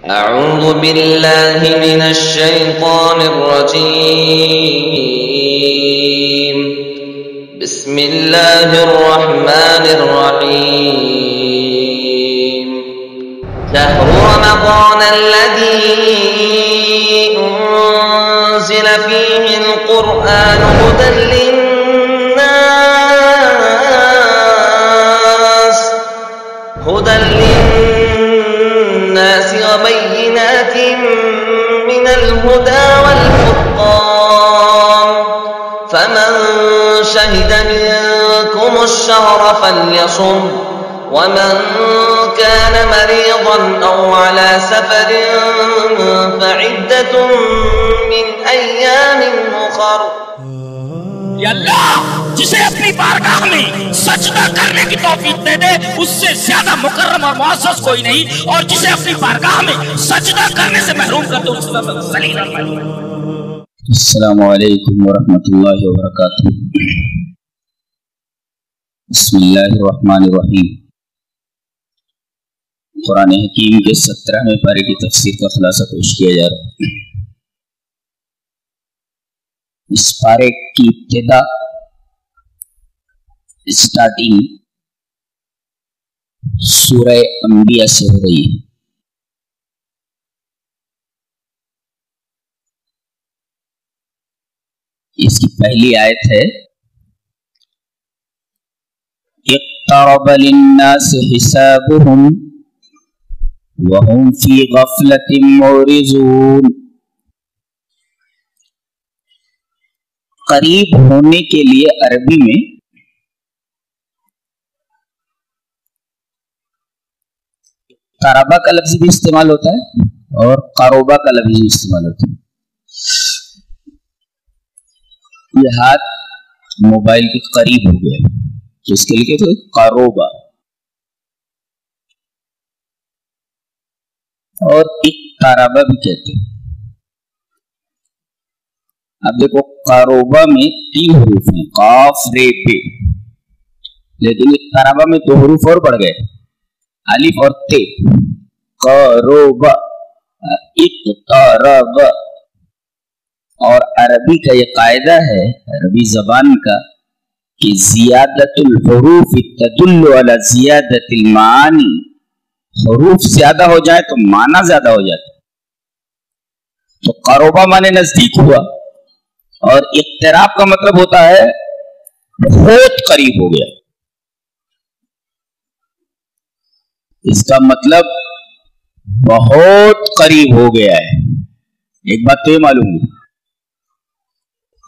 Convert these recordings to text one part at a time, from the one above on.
أعوذ بالله من الشيطان الرجيم. بسم الله الرحمن الرحيم. شهر رمضان الذي أنزل فيه القرآن هدى للناس وبينات من الهدى والفرقان، فمن شهد منكم الشهر فليصم، ومن كان مريضا أو على سفر فعدة من أيام أخر. یا اللہ جسے اپنی بارگاہ میں سجدہ کرنے کی توفیق دے دے، اس سے زیادہ مکرم اور معزز کوئی نہیں، اور جسے اپنی بارگاہ میں سجدہ کرنے سے محروم کر دے اس کا ذلیل اور ملعون. السلام علیکم ورحمۃ اللہ وبرکاتہ. بسم اللہ الرحمن الرحیم. قرآن حکیم کے 17ویں پارے کی تفسیر کا خلاصہ پیش کیا جا رہا ہے. اس پارے کی ابتدا اسٹارٹنگ سورہ انبیاء سے ہو رہی ہے. اس کی پہلی آیت ہے اقترب للناس حسابهم وهم في غفلة معرضون. قریب ہونے کے لیے عربی میں قربہ کا لفظ بھی استعمال ہوتا ہے اور قروبہ کا لفظ بھی استعمال ہوتا ہے. یہ ہاتھ موبائل کے قریب ہو گیا تو اس کے لیے کہتے ہیں قروبہ، اور اقتربہ بھی کہتے ہیں. اب دیکھو قروبہ میں 3 حروف ہیں، قاف رے پے، لیکن اقتربہ میں 2 حروف اور بڑھ گئے، الف اور تے. قروبہ اقترب. اور عربی کا یہ قاعدہ ہے، عربی زبان کا، کہ زیادت الحروف تدل علی زیادت المعانی. حروف زیادہ ہو جائے تو معنی زیادہ ہو جاتا ہے. تو قروبہ مانے نزدیک ہوا، اور اقتراب کا مطلب ہوتا ہے بہت قریب ہو گیا. اس کا مطلب بہت قریب ہو گیا ہے. ایک بات تو یہ معلوم ہے،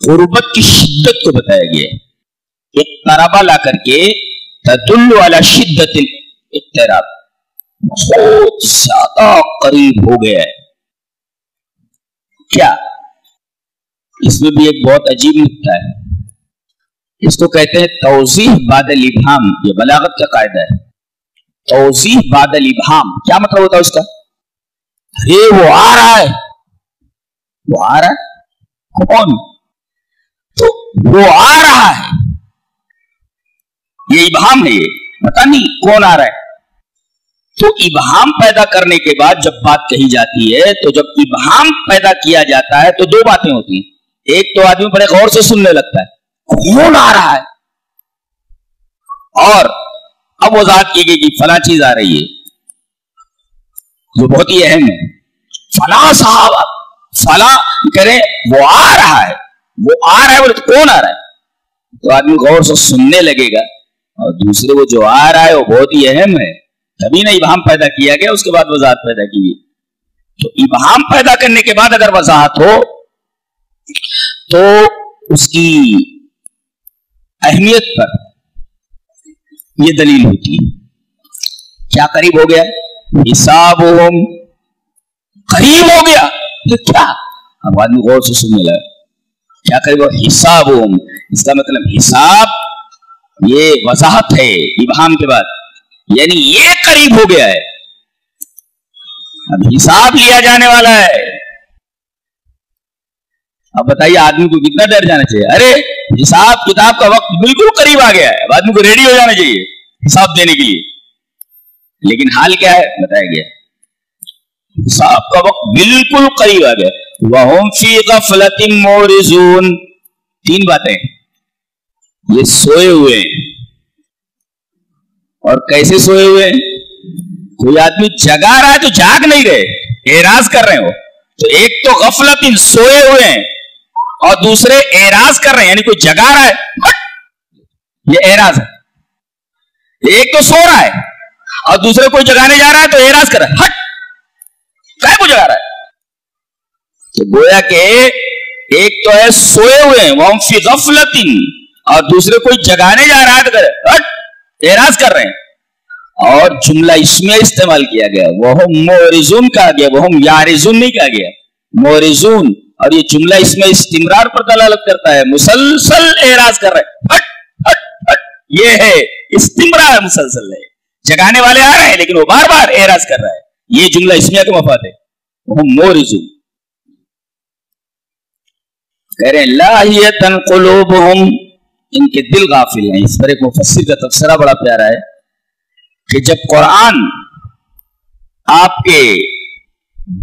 قربت کی شدت کو بتایا گیا ہے. اقترابہ لا کر کے تدل علی شدت الاقتراب، بہت زیادہ قریب ہو گیا ہے. کیا اس میں بھی ایک بہت عجیب نکتہ ہے، اس کو کہتے ہیں توضیح بعد الابہام. یہ بلاغت کا قاعدہ ہے، توضیح بعد الابہام. کیا مطلب ہوتا ہے اس کا؟ ارے وہ آ رہا ہے، وہ آ رہا ہے، کون؟ تو وہ آ رہا ہے، یہ ابہام ہے، یہ پتہ نہیں کون آ رہا ہے. تو ابہام پیدا کرنے کے بعد جب بات کہی جاتی ہے، تو جب ابہام پیدا کیا جاتا ہے تو 2 باتیں ہوتی ہیں. ایک تو آدمی بڑے غور سے سننے لگتا ہے کون آ رہا ہے، اور اب وضاحت کی گئی کہ فلاں چیز آ رہی ہے جو بہت ہی اہم ہے. فلاں صحابہ فلاں کرے وہ آ رہا ہے، وہ آ رہا ہے، بولے تو کون آ رہا ہے؟ تو آدمی غور سے سننے لگے گا. اور دوسرے وہ جو آ رہا ہے وہ بہت ہی اہم ہے، تبھی نہ ابہام پیدا کیا گیا، اس کے بعد وضاحت پیدا کی گئی. تو ابہام پیدا کرنے کے بعد اگر وضاحت ہو تو اس کی اہمیت پر یہ دلیل ہوتی ہے. کیا قریب ہو گیا؟ حسابہم، قریب ہو گیا. تو کیا؟ اب آدمی غور سے سننے لگا کیا قریب ہو؟ حسابہم، اس کا مطلب حساب، یہ وضاحت ہے ابہام کے بعد، یعنی یہ قریب ہو گیا ہے، اب حساب لیا جانے والا ہے. اب بتائیے آدمی کو کتنا ڈر جانا چاہیے؟ ارے حساب کتاب کا وقت بالکل قریب آ گیا ہے، اب آدمی کو ریڈی ہو جانا چاہیے حساب دینے کے لیے. لیکن حال کیا ہے بتایا گیا، حساب کا وقت بالکل قریب آ گیا. وَهُمْ فِي غَفْلَةٍ مُعْرِضُونَ. 3 باتیں. یہ سوئے ہوئے ہیں. اور کیسے سوئے ہوئے ہیں؟ کوئی آدمی جگا رہا ہے تو جاگ نہیں رہے, اعراض کر رہے ہو. تو ایک تو غفلتن سوئے ہوئے ہیں, اور دوسرے اعراض کر رہے ہیں, یعنی کوئی جگا رہا ہے, یہ اعراض ہے. ایک تو سو رہا ہے اور دوسرے کوئی جگانے جا رہا ہے تو اعراض کر رہا ہے, ہٹ کیا کو جگا رہا ہے. تو گویا کہ ایک تو ہے سوئے ہوئے ہیں وہ فی غفلتن, اور دوسرے کوئی جگانے جا رہا ہے تو ہٹ اعراض کر رہے ہیں. اور جملہ اس میں استعمال کیا گیا, وہ مورزون کہا گیا, وہ یارزون نہیں کہا گیا, مورزون. اور یہ جملہ اس میں استمرار پر دلالت کرتا ہے, مسلسل اعراض کر رہے ہیں, ہٹ ہٹ ہٹ. یہ ہے استمرار, مسلسل ہے. جگانے والے آ رہے ہیں لیکن وہ بار بار اعراض کر رہا ہے. یہ جملہ اسمیہ کا مفاد ہے, وہ مورزون. کہہ رہے ہیں لاہیتن قلوبہم, ان کے دل غافل ہیں. اس پر ایک مفسر کا تفسیرہ بڑا پیارا ہے کہ جب قرآن آپ کے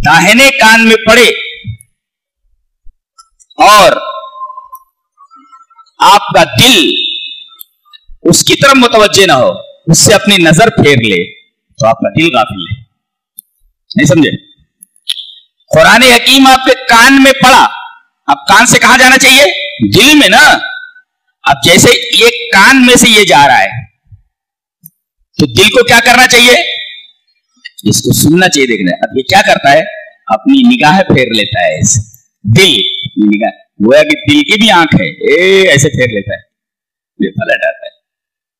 داہنے کان میں پڑے اور آپ کا دل اس کی طرف متوجہ نہ ہو, اس سے اپنی نظر پھیر لے, تو آپ کا دل غافل ہے. نہیں سمجھے؟ قرآن حکیم آپ کے کان میں پڑا, اب کان سے کہاں جانا چاہیے؟ دل میں نا. اب جیسے یہ کان میں سے یہ جا رہا ہے تو دل کو کیا کرنا چاہیے؟ اس کو سننا چاہیے, دیکھنا ہے. اب یہ کیا کرتا ہے؟ اپنی نگاہ پھیر لیتا ہے. دل نگاہ, گویا کہ دل کی بھی آنکھ ہے, ایسے پھیر لیتا ہے, یہ پلٹ آتا ہے.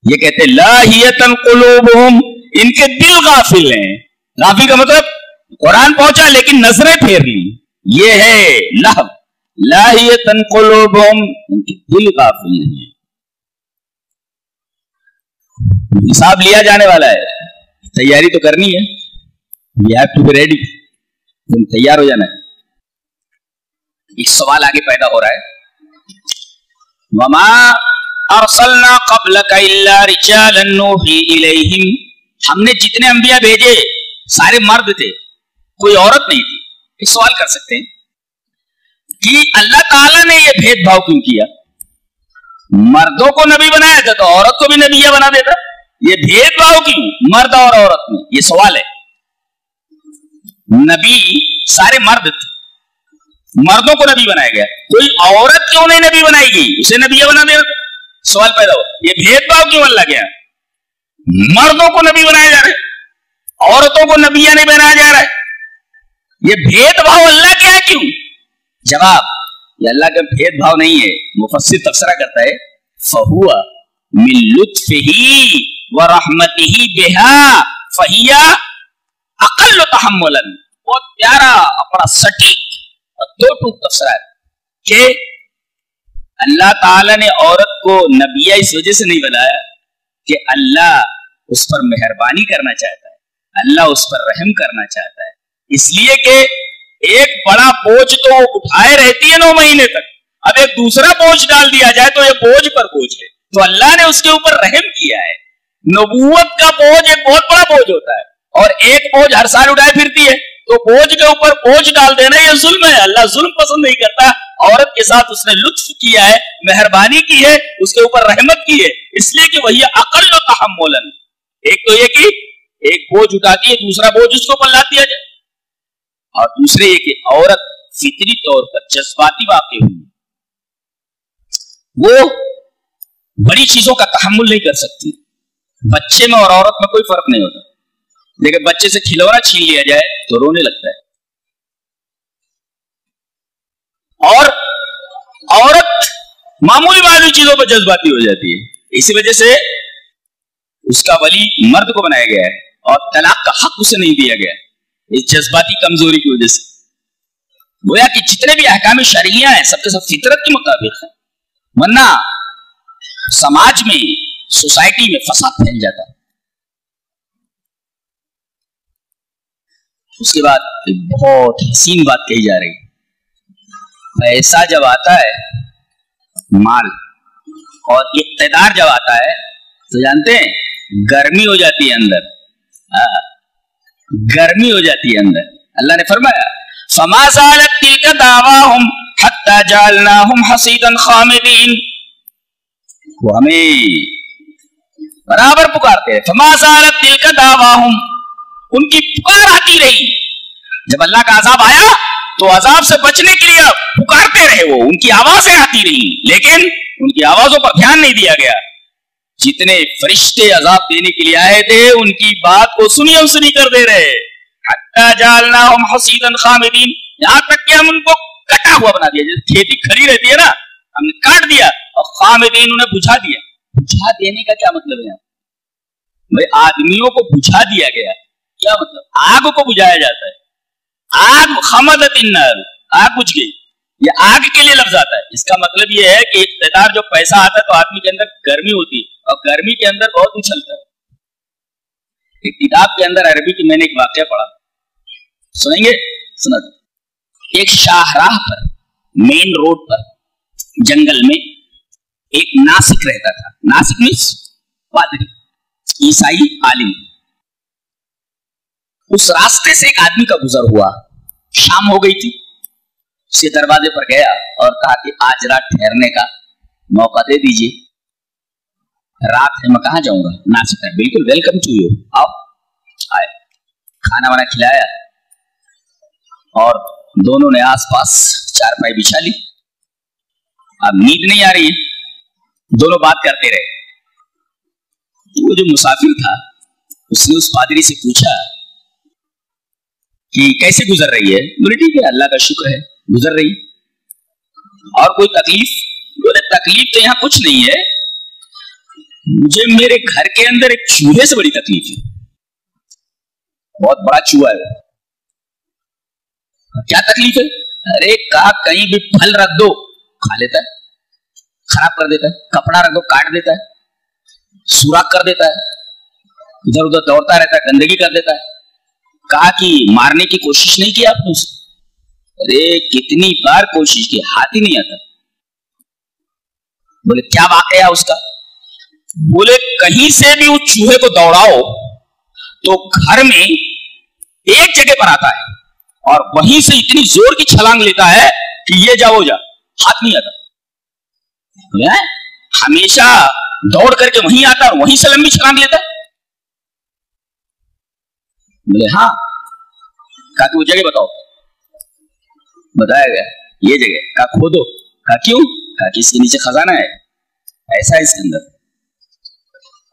یہ کہتے لاہیتن قلوبہم, ان کے دل غافل ہیں. غافل کا مطلب قرآن پہنچا لیکن نظریں پھیر لی, یہ ہے لہو. لاہیتن قلوبہم, ان کے دل غافل ہیں. حساب لیا جانے والا ہے, تیاری تو کرنی ہے. We have to be ready. تم تیار ہو جانا ہے. ایک سوال آگے پیدا ہو رہا ہے, وما ارسلنا قبلک الا رجالا نوحی الیہم. ہم نے جتنے انبیاء بھیجے سارے مرد تھے, کوئی عورت نہیں تھی. ایک سوال کر سکتے ہیں کہ اللہ تعالیٰ نے یہ بھید بھاؤ کیوں کیا؟ مردوں کو نبی بنایا تھا تو عورت کو بھی نبیہ بنا دیتا. یہ بھید بھاؤ کیوں مرد اور عورت میں؟ یہ سوال ہے. نبی سارے مرد تھے, مردوں کو نبی بنایا گیا, کوئی عورت کیوں نہیں نبی بنائی گئی, اسے نبیہ بنا دیا. سوال پیدا ہو, یہ بھید بھاؤ کیوں اللہ کیا؟ مردوں کو نبی بنایا جا رہا ہے, عورتوں کو نبیہ نہیں بنایا جا رہا ہے. یہ بھید بھاؤ اللہ کیا کیوں؟ جواب, یہ اللہ کا بھید بھاؤ نہیں ہے. مفسر تفسیرہ کرتا ہے, فہوا من لطفہ ورحمتہ بہا فہی اقل تحملا. بہت پیارا, بڑا سٹیک اور دو ٹوک تفسیرہ ہے کہ اللہ تعالیٰ نے عورت کو نبیہ اس وجہ سے نہیں بنایا کہ اللہ اس پر مہربانی کرنا چاہتا ہے, اللہ اس پر رحم کرنا چاہتا ہے. اس لیے کہ ایک بڑا بوجھ تو اٹھائے رہتی ہے 9 مہینے تک, اب ایک دوسرا بوجھ ڈال دیا جائے تو یہ بوجھ پر بوجھ ہے. تو اللہ نے اس کے اوپر رحم کیا ہے. نبوت کا بوجھ ایک بہت بڑا بوجھ ہوتا ہے, اور ایک بوجھ ہر سال اٹھائے پھرتی ہے, تو بوجھ کے اوپر بوجھ ڈال دینا یہ ظلم ہے. اللہ ظلم پسند نہیں کرتا. عورت کے ساتھ اس نے لطف کیا ہے, مہربانی کی ہے, اس کے اوپر رحمت کی ہے, اس لیے کہ وہی اقل تحملا. ایک تو یہ کہ ایک بوجھ اٹھاتی ہے, دوسرا بوجھ اس کو پلٹ دیا جائے, اور دوسرے یہ کہ عورت فطری طور پر جذباتی واقع ہوئی, وہ بڑی چیزوں کا تحمل نہیں کر سکتی. بچے میں اور عورت میں کوئی فرق نہیں ہوتا, لیکن بچے سے کھلونا چھین لیا جائے تو رونے لگتا ہے. اور عورت معمولی چیزوں پر جذباتی ہو جاتی ہے. اسی وجہ سے اس کا ولی مرد کو بنایا گیا ہے, اور طلاق کا حق اسے نہیں دیا گیا اس جذباتی کمزوری کی وجہ سے. گویا کہ جتنے بھی احکام شرعیہ ہیں سب کے سب فطرت کے مطابق ہیں, ورنہ سماج میں, سوسائٹی میں فساد پھیل جاتا ہے. اس کے بعد ایک بہت حسین بات کہی جا رہی ہے, پیسہ جب آتا ہے مال اور اقتدار جب آتا ہے تو جانتے ہیں گرمی ہو جاتی ہے اندر, گرمی ہو جاتی ہے اندر. اللہ نے فرمایا فما زالت تلک دعواہم حتی جعلناہم حصیدا خامدین، وہ ہمیں برابر پکارتے ہیں. فما زالت تلک دعواہم، ان کی پکار آتی رہی. جب اللہ کا عذاب آیا تو عذاب سے بچنے کے لیے پکارتے رہے، وہ ان کی آوازیں آتی رہی، لیکن ان کی آوازوں پر دھیان نہیں دیا گیا. جتنے فرشتے عذاب دینے کے لیے آئے تھے ان کی بات کو سنی انسنی کر دے رہے. حتی جعلناہم حصیدا خامدین، یہاں تک کہ ہم ان کو کٹا ہوا بنا دیا. جیسے کھیتی کھڑی رہتی ہے نا، ہم نے کاٹ دیا، اور خامدین انہیں بجھا دیا. بجھا دینے کا کیا مطلب ہے؟ بھائی آدمیوں کو بجھا دیا گیا، کیا مطلب؟ آگ کو بجھایا جاتا ہے. آگ خمدت النار، آگ بجھ گئی، یہ آگ کے لیے لفظ آتا ہے. اس کا مطلب یہ ہے کہ اقتدار جو پیسہ آتا ہے تو آدمی کے اندر گرمی ہوتی ہے، اور گرمی کے اندر بہت اچھلتا ہے. ایک کتاب کے اندر عربی کی میں نے ایک واقعہ پڑھا، سنیں گے؟ سنا. ایک شاہراہ پر، مین روڈ پر، جنگل میں ایک ناسک رہتا تھا. ناسک مینس پادری، عیسائی عالم. اس راستے سے ایک آدمی کا گزر ہوا. شام ہو گئی تھی. اسے دروازے پر گیا اور کہا کہ آج رات ٹھہرنے کا موقع دے دیجیے. رات ہے، میں کہاں جاؤں گا؟ ناسک ہے. بالکل ویلکم ٹو یو، آؤ. آئے، کھانا وانا کھلایا اور دونوں نے آس پاس چارپائی بچھا لی. اب نیند نہیں آ رہی ہے، دونوں بات کرتے رہے. وہ جو مسافر تھا اس نے اس پادری سے پوچھا کہ کیسے گزر رہی ہے؟ بولے ٹھیک ہے، اللہ کا شکر ہے گزر رہی. اور کوئی تکلیف؟ بولے تکلیف تو یہاں کچھ نہیں ہے، مجھے میرے گھر کے اندر ایک چوہے سے بڑی تکلیف ہے. بہت بڑا چوہا ہے. کیا تکلیف ہے؟ ارے کہا کہیں بھی پھل رکھ دو کھا لیتا ہے، خراب کر دیتا ہے. کپڑا رکھ دو کاٹ دیتا ہے، سوراخ کر دیتا ہے، ادھر ادھر دوڑتا رہتا ہے، گندگی کر دیتا ہے. کہا کہ مارنے کی کوشش نہیں کی آپ نے؟ ارے کتنی بار کوشش کی، ہاتھ ہی نہیں آتا. بولے کیا واقعہ اس کا؟ بولے کہیں سے بھی اس چوہے کو دوڑاؤ تو گھر میں ایک جگہ پر آتا ہے اور وہیں سے اتنی زور کی چھلانگ لیتا ہے کہ یہ جا وہ جا، ہاتھ نہیں آتا. ہمیشہ دوڑ کر کے وہیں آتا اور وہیں سے لمبی چھلانگ لیتا ہے. بولے ہاں. کہا کہ وہ جگہ بتاؤ. بتایا گیا یہ جگہ. کہا کھودو. کہا کیوں؟ کہا کہ اس کے نیچے خزانہ ہے، ایسا ہے اس کے اندر.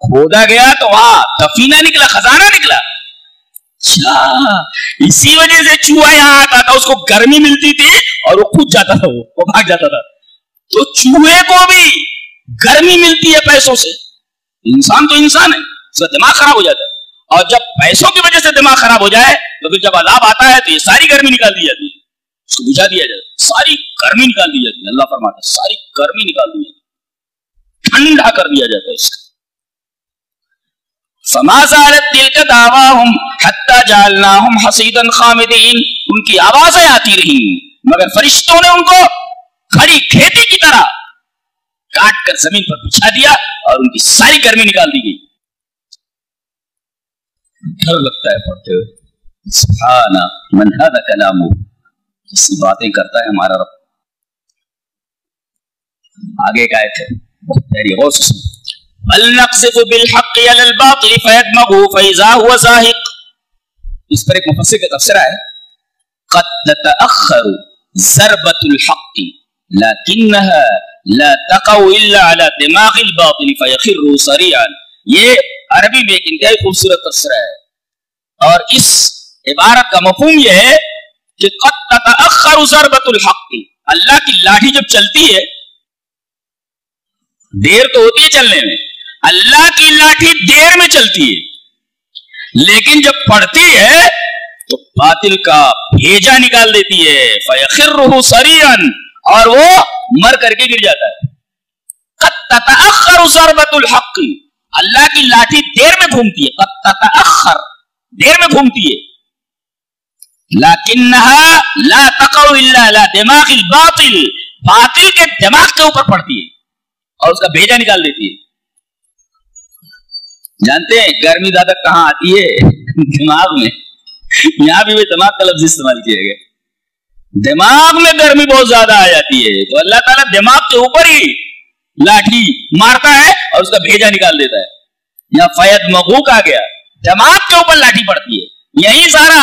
کھودا گیا تو وہاں دفینہ نکلا، خزانہ نکلا. اچھا، اسی وجہ سے چوہا یہاں آتا تھا، اس کو گرمی ملتی تھی اور وہ کود جاتا تھا، وہ بھاگ جاتا تھا. تو چوہے کو بھی گرمی ملتی ہے پیسوں سے. انسان تو انسان ہے، اس کا دماغ خراب ہو جاتا ہے. اور جب پیسوں کی وجہ سے دماغ خراب ہو جائے تو پھر جب عذاب آتا ہے تو یہ ساری گرمی نکال دی جاتی ہے، اس کو بجھا دیا جاتا ہے، ساری گرمی نکال دی جاتی ہے. اللہ فرماتا ہے ساری گرمی نکال دی جاتی ہے، ٹھنڈا کر دیا جاتا ہے اس کو. فما زالت تلک دعواہم حتی جعلناہم حصیدا خامدین، ان کی آوازیں آتی رہی مگر فرشتوں نے ان کو کھڑی کھیتی کی طرح کاٹ کر زمین پر بچھا دیا اور ان کی ساری گرمی نکال دی گئی. ڈر لگتا ہے پڑھتے ہوئے. سبحان من ھذا کلامہ، کسی باتیں کرتا ہے ہمارا رب. آگے ایک آیت ہے بہت پیاری، غور سے سنو. بل نقذف بالحق علی الباطل فیدمغه فاذا هو زاهق. اس پر ایک مفسر کا تفسیر ہے، قد تتأخر ضربۃ الحق لكنها لا تقع الا على دماغ الباطل فيخر سريعا. یہ عربی میں ایک انتہائی خوبصورت تفسیر ہے، اور اس عبارت کا مفہوم یہ ہے کہ قد تتأخر ضربۃ الحق، اللہ کی لاٹھی جب چلتی ہے دیر تو ہوتی ہے چلنے میں، اللہ کی لاٹھی دیر میں چلتی ہے، لیکن جب پڑتی ہے تو باطل کا بھیجا نکال دیتی ہے. فَيَخِرُّهُ سَرِيعًا، اور وہ مر کر کے گر جاتا ہے. قد تتأخر ضربۃ الحق، اللہ کی لاٹھی دیر میں گھومتی ہے، قد تتأخر دیر میں گھومتی ہے، لَكِنَّهَا لَا تَقَعُ إِلَّا عَلَى دِمَاغِ الْبَاطِلِ، باطل کے دماغ کے اوپر پڑتی ہے اور اس کا بھیجا نکال دیتی ہے. جانتے ہیں گرمی زیادہ کہاں آتی ہے؟ دماغ میں. یہاں بھی دماغ کا لفظ استعمال کیا گیا. دماغ میں گرمی بہت زیادہ آ جاتی ہے تو اللہ تعالیٰ دماغ کے اوپر ہی لاٹھی مارتا ہے اور اس کا بھیجا نکال دیتا ہے. یہاں فید مغوق آ گیا, دماغ کے اوپر لاٹھی پڑتی ہے. یہی سارا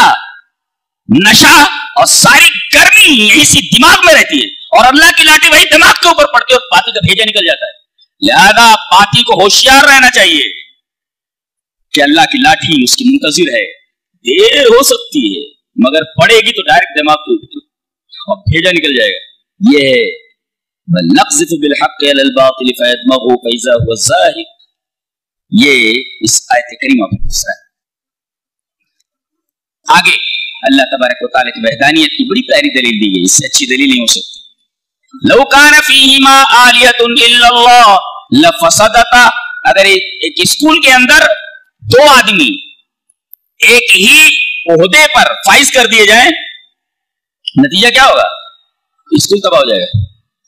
نشہ اور ساری گرمی یہی سی دماغ میں رہتی ہے اور اللہ کی لاٹھی وہی دماغ کے اوپر پڑتی ہے اور پاتی کا بھیجا نکل جاتا ہے. لہذا پاتی کو ہوشیار رہنا چاہیے کہ اللہ کی لاٹھی اس کی منتظر ہے, دیر ہو سکتی ہے مگر پڑے گی تو ڈائریکٹ دماغ کے اوپر اور بھیجا نکل جائے گا. یہ ہے وَنَقْذِفُ بِالْحَقِّ عَلَى الْبَاطِلِ فَيَدْمَغُهُ فَإِذَا هُوَ زَاهِقٌ. یہ اس آیت کریمہ پر دوسرا ہے. آگے اللہ تبارک و تعالیٰ کی وحدانیت کی بڑی پیاری دلیل دی گئی, اس سے اچھی دلیل نہیں ہو سکتی. لَوْ كَانَ فِيهِمَا آلِيَةٌ إِلَّا اللَّهُ لَفَسَدَتَا. اگر ایک اسکول کے اندر دو آدمی ایک ہی عہدے پر فائز کر دیے جائیں, نتیجہ کیا ہوگا؟ اسکول تباہ ہو جائے گا.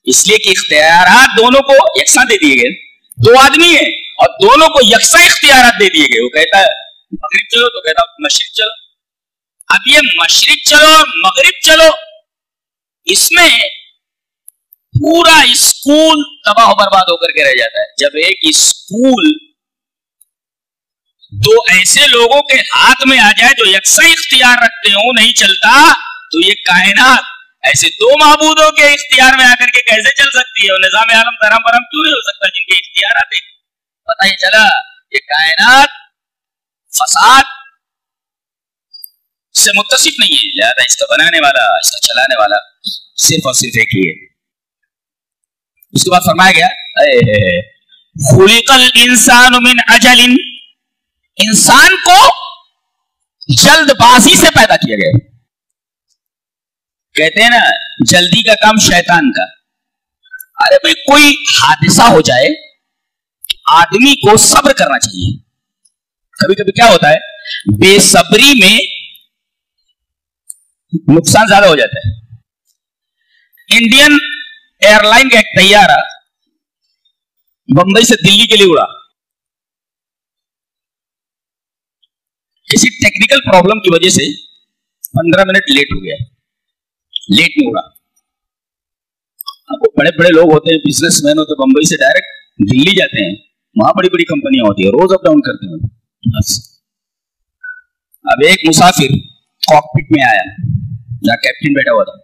اس لیے کہ اختیارات دونوں کو یکساں دے دیے گئے. دو آدمی ہیں اور دونوں کو یکساں اختیارات دے دیے گئے. وہ کہتا ہے مغرب چلو تو کہتا مشرق چلو. اب یہ مشرق چلو مغرب چلو, اس میں پورا اسکول تباہ و برباد ہو کر کے رہ جاتا ہے. جب ایک اسکول دو ایسے لوگوں کے ہاتھ میں آ جائے جو یکساں اختیار رکھتے ہوں, نہیں چلتا, تو یہ کائنات ایسے دو معبودوں کے اختیار میں آ کر کے کیسے چل سکتی ہے؟ اور نظام عالم دھرم برم کیوں نہیں ہو سکتا جن کے اختیارات ہیں؟ پتہ ہی چلا یہ کائنات فساد سے متصف نہیں ہے. لہذا اس کا بنانے والا, اس کا چلانے والا صرف اور صرف ایک ہی ہے. اس کے بعد فرمایا گیا خلق الانسان من عجل. انسان کو جلد بازی سے پیدا کیا گیا. کہتے ہیں نا جلدی کا کام شیطان کا. ارے بھائی کوئی حادثہ ہو جائے آدمی کو صبر کرنا چاہیے. کبھی کبھی کیا ہوتا ہے بے صبری میں نقصان زیادہ ہو جاتا ہے. انڈین ایئر لائن کا ایک طیارہ بمبئی سے دلی کے لیے اڑا, کسی ٹیکنیکل پرابلم کی وجہ سے 15 منٹ لیٹ ہو گیا. لیٹ نہیں اڑا. اب وہ بڑے بڑے لوگ ہوتے ہیں, بزنس مین ہوتے ہیں, بمبئی سے ڈائریکٹ دلی جاتے ہیں. وہاں بڑی بڑی کمپنیاں ہوتی ہیں, روز اپ ڈاؤن کرتے ہیں. بس اب ایک مسافر کاکپٹ میں آیا جہاں کیپٹن بیٹھا ہوا تھا,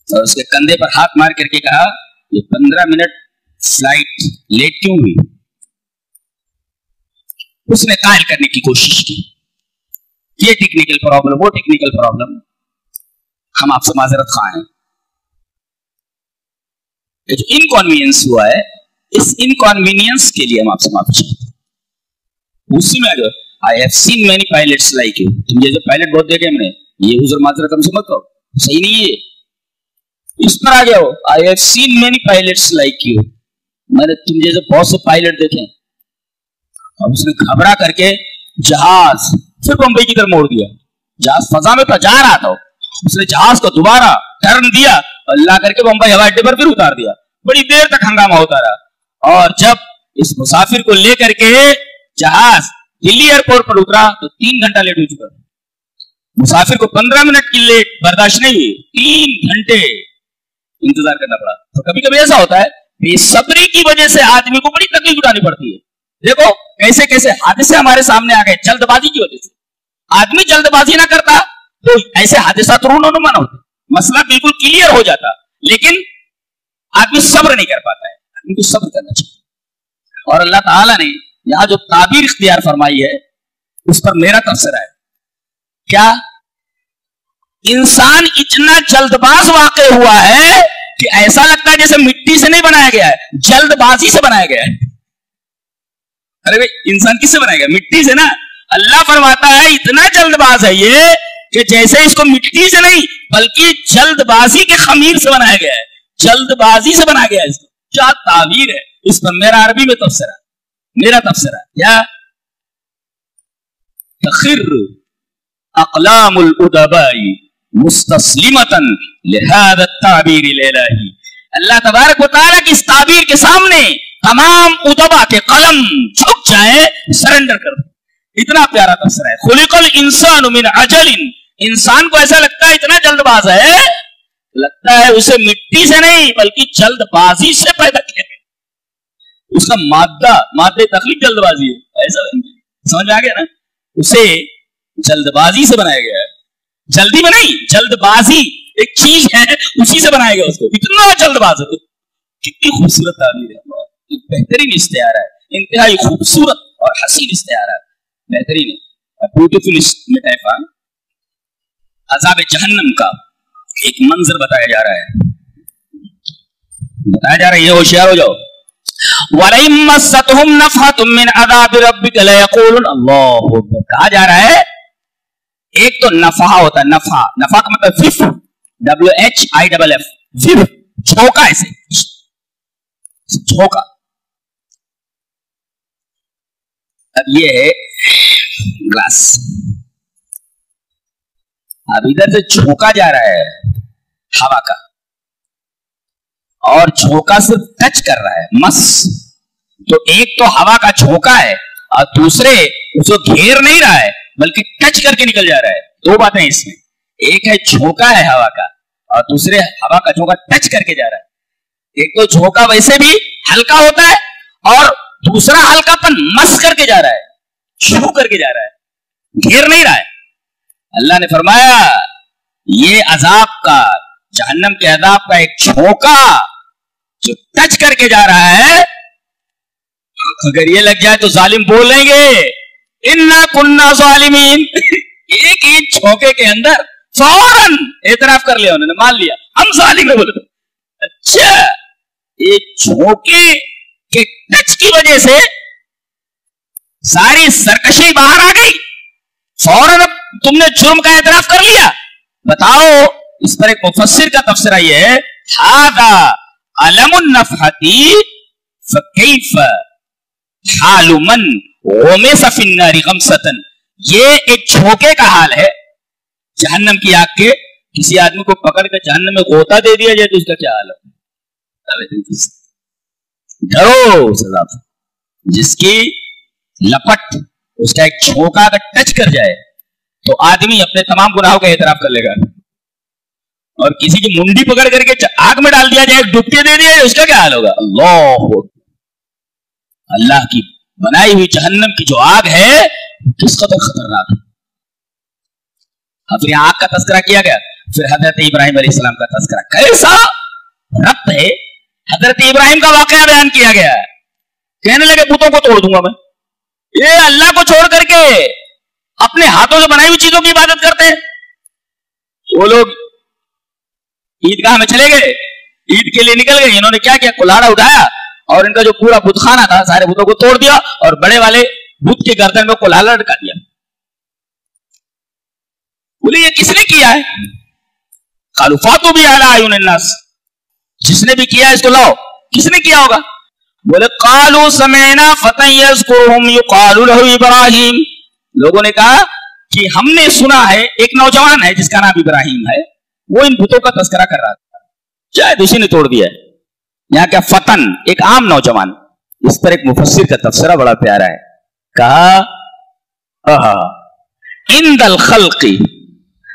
اور اس کے کندھے پر ہاتھ مار کر کے کہا یہ 15 منٹ فلائٹ لیٹ کیوں ہوئی؟ اس نے قائل کرنے کی کوشش کی, یہ ٹیکنیکل پرابلم, وہ ٹیکنیکل پرابلم, ہم آپ سے معذرت خواہ ہیں. جو انکانوینئنس ہوا ہے, اس انکانوینئنس کے لیے ہم آپ سے معافی چاہتے ہیں. اسی میں I have seen many pilots like you. تم جیسے پائلٹ بہت دیکھے ہم نے, یہ حضور معذرت ہم سے مت کرو, صحیح نہیں ہے. اس پر آ گیا ہو I have seen many pilots like you. میں نے تم جیسے بہت سے پائلٹ دیکھے. اب اس نے گھبرا کر کے جہاز پھر بمبئی کی طرف موڑ دیا. جہاز فضا میں جا رہا تھا, اس نے جہاز کو دوبارہ ٹرن دیا اور لا کر کے بمبئی ہوائی اڈے پر پھر اتار دیا. بڑی دیر تک ہنگامہ ہوتا رہا, اور جب اس مسافر کو لے کر کے جہاز دلی ایئرپورٹ پر اترا تو 3 گھنٹہ لیٹ ہو چکا. مسافر کو 15 منٹ کی لیٹ برداشت نہیں ہوئی, 3 گھنٹے انتظار کرنا پڑا. تو کبھی کبھی ایسا ہوتا ہے بے صبری کی وجہ سے آدمی کو بڑی تکلیف اٹھانی پڑتی ہے. دیکھو کیسے کیسے حادثے ہمارے سامنے آ گئے جلد بازی کی وجہ سے. آدمی جلد بازی نہ کرتا تو ایسے حادثات رونما نہ ہوتے, مسئلہ بالکل کلیئر ہو جاتا, لیکن آدمی صبر نہیں کر پاتا ہے. آدمی کو صبر کرنا چاہیے. اور اللہ تعالیٰ نے یہاں جو تعبیر اختیار فرمائی ہے اس پر میرا تبصرہ ہے. کیا انسان اتنا جلد باز واقع ہوا ہے کہ ایسا لگتا ہے جیسے مٹی سے نہیں بنایا گیا ہے, جلد بازی سے بنایا گیا ہے. ارے بھائی انسان کس سے بنایا گیا؟ مٹی سے نا. اللہ فرماتا ہے اتنا جلد باز ہے یہ کہ جیسے اس کو مٹی سے نہیں بلکہ جلد بازی کے خمیر سے بنایا گیا ہے. جلد بازی سے بنایا گیا ہے. اس کو کیا تعبیر ہے, اس پر میرا عربی میں تبصرہ, میرا تبصرہ کیا تخر اقلام الادباء مستسلمتا لهذا التعبیر الالہی. اللہ تبارک و تعالیٰ کی اس تعبیر کے سامنے تمام ادبا کے قلم جھک جائے, سرنڈر کر دیں. اتنا پیارا تفسیر ہے. خلقل انسان من عجل, انسان کو ایسا لگتا ہے اتنا جلد باز ہے, لگتا ہے اسے مٹی سے نہیں بلکہ جلد بازی سے پیدا کیا گیا. اس کا مادہ تخلیق جلد بازی ہے, ایسا سمجھ میں آ گیا نا. اسے جلد بازی سے بنایا گیا ہے, جلدی میں نہیں, جلد بازی ایک چیز ہے اسی سے بنایا گیا اس کو, اتنا جلد باز ہے. کتنی خوبصورت تعبیر ہے, بہترین استعارہ ہے, انتہائی خوبصورت اور حسین استعارہ ہے, بہترین ہے, بیوٹیفل میٹافر. عذاب جہنم کا ایک منظر بتایا جا رہا ہے, یہ ہوشیار ہو جاؤ. وَلَئِن مَّسَّتْهُمْ نَفْحَةٌ مِّنْ عَذَابِ رَبِّكَ لَيَقُولُنَّ اللَّهُ أَكْبَرُ. کہا جا رہا ہے ایک تو نفحہ ہوتا ہے, نفحہ کا مطلب وف, WHIFF, وف, جھونکا, ایسے جھونکا. اب یہ ہے گلاس, اب ادھر سے جھونکا جا رہا ہے ہوا کا, اور جھونکا صرف ٹچ کر رہا ہے, مس. تو ایک تو ہوا کا جھونکا ہے اور دوسرے اس کو گھیر نہیں رہا ہے بلکہ ٹچ کر کے نکل جا رہا ہے. دو باتیں اس میں, ایک ہے جھونکا ہے ہوا کا اور دوسرے ہوا کا جھونکا ٹچ کر کے جا رہا ہے. ایک تو جھونکا ویسے بھی ہلکا ہوتا ہے اور دوسرا ہلکا پن مس کر کے جا رہا ہے, چھو کر کے جا رہا ہے, گھیر نہیں رہا ہے. اللہ نے فرمایا یہ عذاب کا, جہنم کے عذاب کا ایک جھونکا جو ٹچ کر کے جا رہا ہے, اگر یہ لگ جائے تو ظالم بولیں گے اِنَّا كُنَّا ظَالِمِينَ. ایک ہی جھونکے کے اندر فوراً اعتراف کر لیا, انہوں نے مان لیا ہم ظالم ہیں. بولے اچھا, ایک جھونکے کے ٹچ کی وجہ سے ساری سرکشی باہر آ گئی, فوراً اب تم نے جرم کا اعتراف کر لیا. بتاؤ, اس پر ایک مفسر کا تفسیرہ یہ ہے, هذا علم النفحة فكيف حال من غمس في النار غمسة. یہ ایک جھونکے کا حال ہے جہنم کی آگ کے. کسی آدمی کو پکڑ کے جہنم میں غوطہ دے دیا جائے تو اس کا کیا حال ہے؟ ڈرو سزا, جس کی لپٹ اس کا ایک جھونکا اگر ٹچ کر جائے تو آدمی اپنے تمام گناہوں کا اعتراف کر لے گا. اور کسی کی منڈی پکڑ کر کے آگ میں ڈال دیا جائے, ڈبکی دے دیا جائے, اس کا کیا حال ہوگا؟ اللہ کی بنائی ہوئی جہنم کی جو آگ ہے کس قدر خطرناک ہے. پھر آگ کا تذکرہ کیا گیا, پھر حضرت ابراہیم علیہ السلام کا تذکرہ. کیسا ربط ہے, حضرت ابراہیم کا واقعہ بیان کیا گیا ہے. کہنے لگے بتوں کو توڑ دوں گا میں. یہ اللہ کو چھوڑ کر کے اپنے ہاتھوں سے بنائی ہوئی چیزوں کی عبادت کرتے ہیں. وہ لوگ عیدگاہ میں چلے گئے, عید کے لیے نکل گئے, انہوں نے کیا کیا, کلاڑا اٹھایا اور ان کا جو پورا بت خانہ تھا سارے بتوں کو توڑ دیا اور بڑے والے بت کے گردن میں کلاڑا لٹکا دیا. بولے یہ کس نے کیا ہے؟ قالوا فاتوا به على اعين الناس, جس نے بھی کیا ہے اس کو لاؤ. کس نے کیا ہوگا؟ بولے قالوا سمعنا فتى يذكرهم يقال له ابراہیم. لوگوں نے کہا کہ ہم نے سنا ہے ایک نوجوان ہے جس کا نام ابراہیم ہے, وہ ان بتوں کا تذکرہ کر رہا تھا, شاید اسی نے توڑ دیا ہے. یہاں کیا فتن, ایک عام نوجوان. اس پر ایک مفسر کا تفسیرہ بڑا پیارا ہے. کہا عند الخلق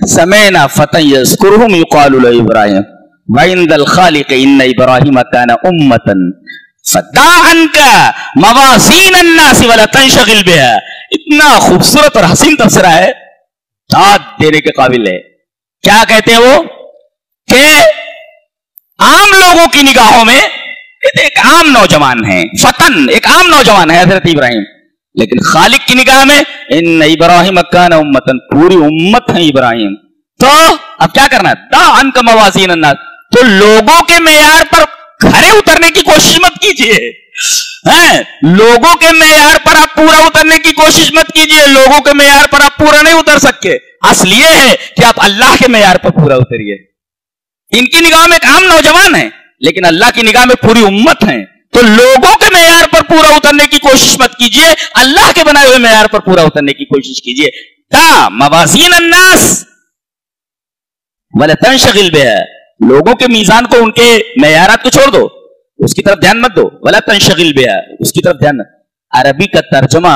سمعنا فتى يذكرهم يقال له ابراہیم وعند الخالق ان ابراہیم كان امة فدع عنك موازین الناس ولا تنشغل بها. اتنا خوبصورت اور حسین تفسیرہ ہے, داد دینے کے قابل ہے. کیا کہتے ہیں وہ کہ عام لوگوں کی نگاہوں میں ایک عام نوجوان ہے, فتن ایک عام نوجوان ہے حضرت ابراہیم, لیکن خالق کی نگاہ میں ان ابراہیم کان امتن, پوری امت ہے ابراہیم. تو اب کیا کرنا ہے؟ دا ان کا موازین الناس, تو لوگوں کے معیار پر کھڑے اترنے کی کوشش مت کیجیے. لوگوں کے معیار پر آپ پورا اترنے کی کوشش مت کیجیے. لوگوں کے معیار پر آپ پورا نہیں اتر سکتے. اصل یہ ہے کہ آپ اللہ کے معیار پر پورا اتریے. ان کی نگاہ میں ایک عام نوجوان ہے لیکن اللہ کی نگاہ میں پوری امت ہے. تو لوگوں کے معیار پر پورا اترنے کی کوشش مت کیجیے, اللہ کے بنائے ہوئے معیار پر پورا اترنے کی کوشش کیجیے. تا موازین الناس ولا تنشغل بها, لوگوں کے میزان کو, ان کے معیارات کو چھوڑ دو, اس کی طرف دھیان مت دو. ولا تنشغل بها, اس کی طرف دھیان. عربی کا ترجمہ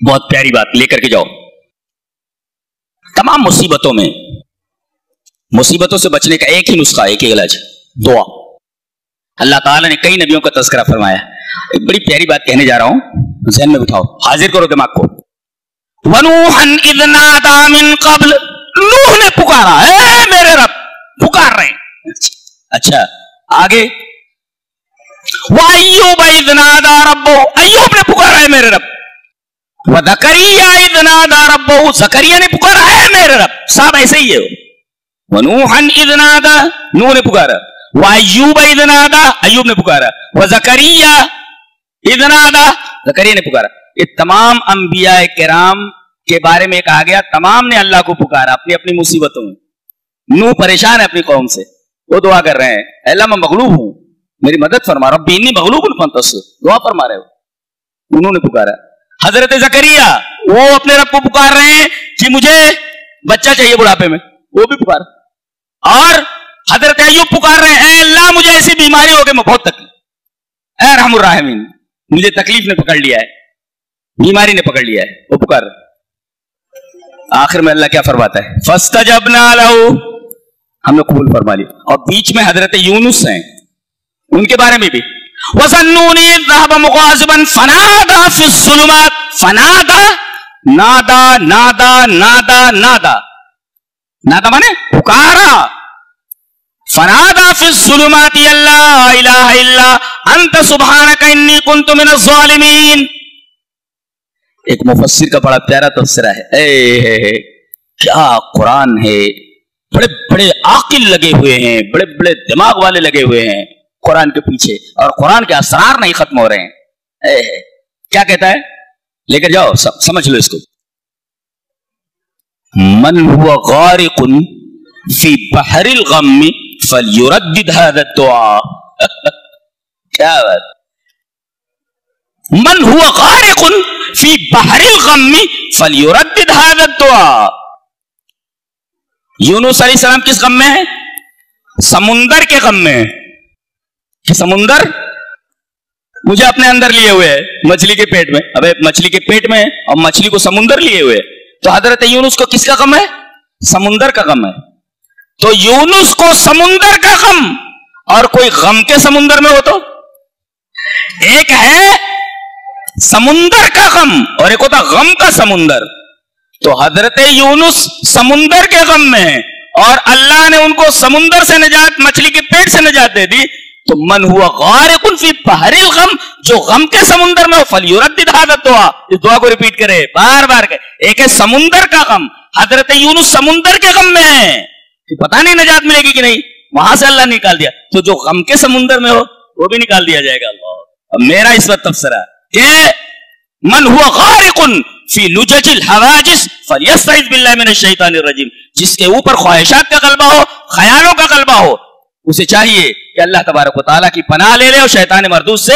بہت پیاری بات لے کر کے جاؤ. تمام مصیبتوں سے بچنے کا ایک ہی نسخہ, ایک ہی علاج, دعا. اللہ تعالیٰ نے کئی نبیوں کا تذکرہ فرمایا. ایک بڑی پیاری بات کہنے جا رہا ہوں, ذہن میں بٹھاؤ, حاضر کرو دماغ کو. وَنُوحًا إِذْ نَادَىٰ مِن قَبْلُ, نوح نے پکارا, اے میرے رب, پکار رہے ہیں. اچھا آگے, وَأَيُّوبَ إِذْ نَادَىٰ رَبَّهُ, ایوب نے پکارا ہے میرے رب. وَزَكَرِيَّا إِذْ نَادَىٰ رَبَّهُ, زکریا نے پکارا ہے میرے رب. صاحب ایسے ہی ہے. وَنُوحًا إِذْ نَادَىٰ, نوح نے پکارا. وَأَيُّوبَ إِذْ نَادَىٰ, ایوب نے پکارا. وَزَكَرِيَّا إِذْ نَادَىٰ, زکریا نے پکارا. یہ تمام انبیاء کرام کے بارے میں کہا گیا, تمام نے اللہ کو پکارا اپنی اپنی مصیبتوں میں. نوح پریشان ہے اپنی قوم سے, وہ دعا کر رہے ہیں, اے اللہ میں مغلوب ہوں, میری مدد فرما. ربی انی مغلوب فانتصر, دعا فرما رہے ہو. انہوں نے پکارا. حضرت زکریا وہ اپنے رب کو پکار رہے ہیں کہ مجھے بچہ چاہیے بڑھاپے میں, وہ بھی پکار. اور حضرت ایوب پکار رہے ہیں, اے اللہ مجھے ایسی بیماری ہو گئی, میں بہت تکلیف, اے ارحم الراحمین مجھے تکلیف نے پکڑ لیا ہے, بیماری نے پکڑ لیا ہے, وہ پکار رہے. آخر میں اللہ کیا فرماتا ہے, فاستجبنا لہ, ہم نے قبول فرما لیا. اور بیچ میں حضرت یونس ہیں, ان کے بارے میں بھی. وَظَنُّونِ إِذْ ذَهَبَ مُغَاضِبًا فَنَادَىٰ فِي الظُّلُمَاتِ, فَنَادَىٰ, نادا مانے پکارا. فَنَادَىٰ فِي الظُّلُمَاتِ أَن لَّا إِلَٰهَ إِلَّا أَنتَ سُبْحَانَكَ إِنِّي كُنتُ مِنَ الظَّالِمِينَ. ایک مفسر کا بڑا پیارا تفسیرہ ہے. اے کیا قرآن ہے, بڑے بڑے عاقل لگے ہوئے ہیں, بڑے بڑے دماغ والے لگے ہوئے ہیں قرآن کے پیچھے, اور قرآن کے اسرار نہیں ختم ہو رہے ہیں. کیا کہتا ہے, لے کر جاؤ, سمجھ لو اس کو. من هو غارق فی بحر الغم فلیردد هذا الدعاء. کیا بات, من هو غارق فی بحر الغم فلیردد هذا الدعاء. یونس علیہ السلام کس غم میں ہے, سمندر کے غم میں. کہ سمندر مجھے اپنے اندر لیے ہوئے ہے, مچھلی کے پیٹ میں. ابے مچھلی کے پیٹ میں اور مچھلی کو سمندر لیے ہوئے, تو حضرت یونس کو کس کا غم ہے, سمندر کا غم ہے. تو یونس کو سمندر کا غم, اور کوئی غم کے سمندر میں ہو تو ایک ہے سمندر کا غم اور ایک ہوتا غم کا سمندر. تو حضرت یونس سمندر کے غم میں ہے, اور اللہ نے ان کو سمندر سے نجات, مچھلی کے پیٹ سے نجات دے دی. تو من ہوا غارق فی بحر الغم, جو غم کے سمندر میں ہو, فلیردد هذا الدعاء, اس دعا کو ریپیٹ کرے, بار بار کرے. ایک ہے سمندر کا غم, حضرت یونس سمندر کے غم میں ہے, پتہ نہیں نجات ملے گی کہ نہیں, وہاں سے اللہ نکال دیا. تو جو غم کے سمندر میں ہو وہ بھی نکال دیا جائے گا. اللہ, اب میرا اس وقت تفسیرہ کہ من ہوا غارق فی لجج الحواجس فلیستعذ باللہ من الشیطان الرجیم, جس کے اوپر خواہشات کا غلبہ ہو, خیالوں کا غلبہ ہو, اسے چاہیے کہ اللہ تبارک و تعالیٰ کی پناہ لے لے اور شیطان مردود سے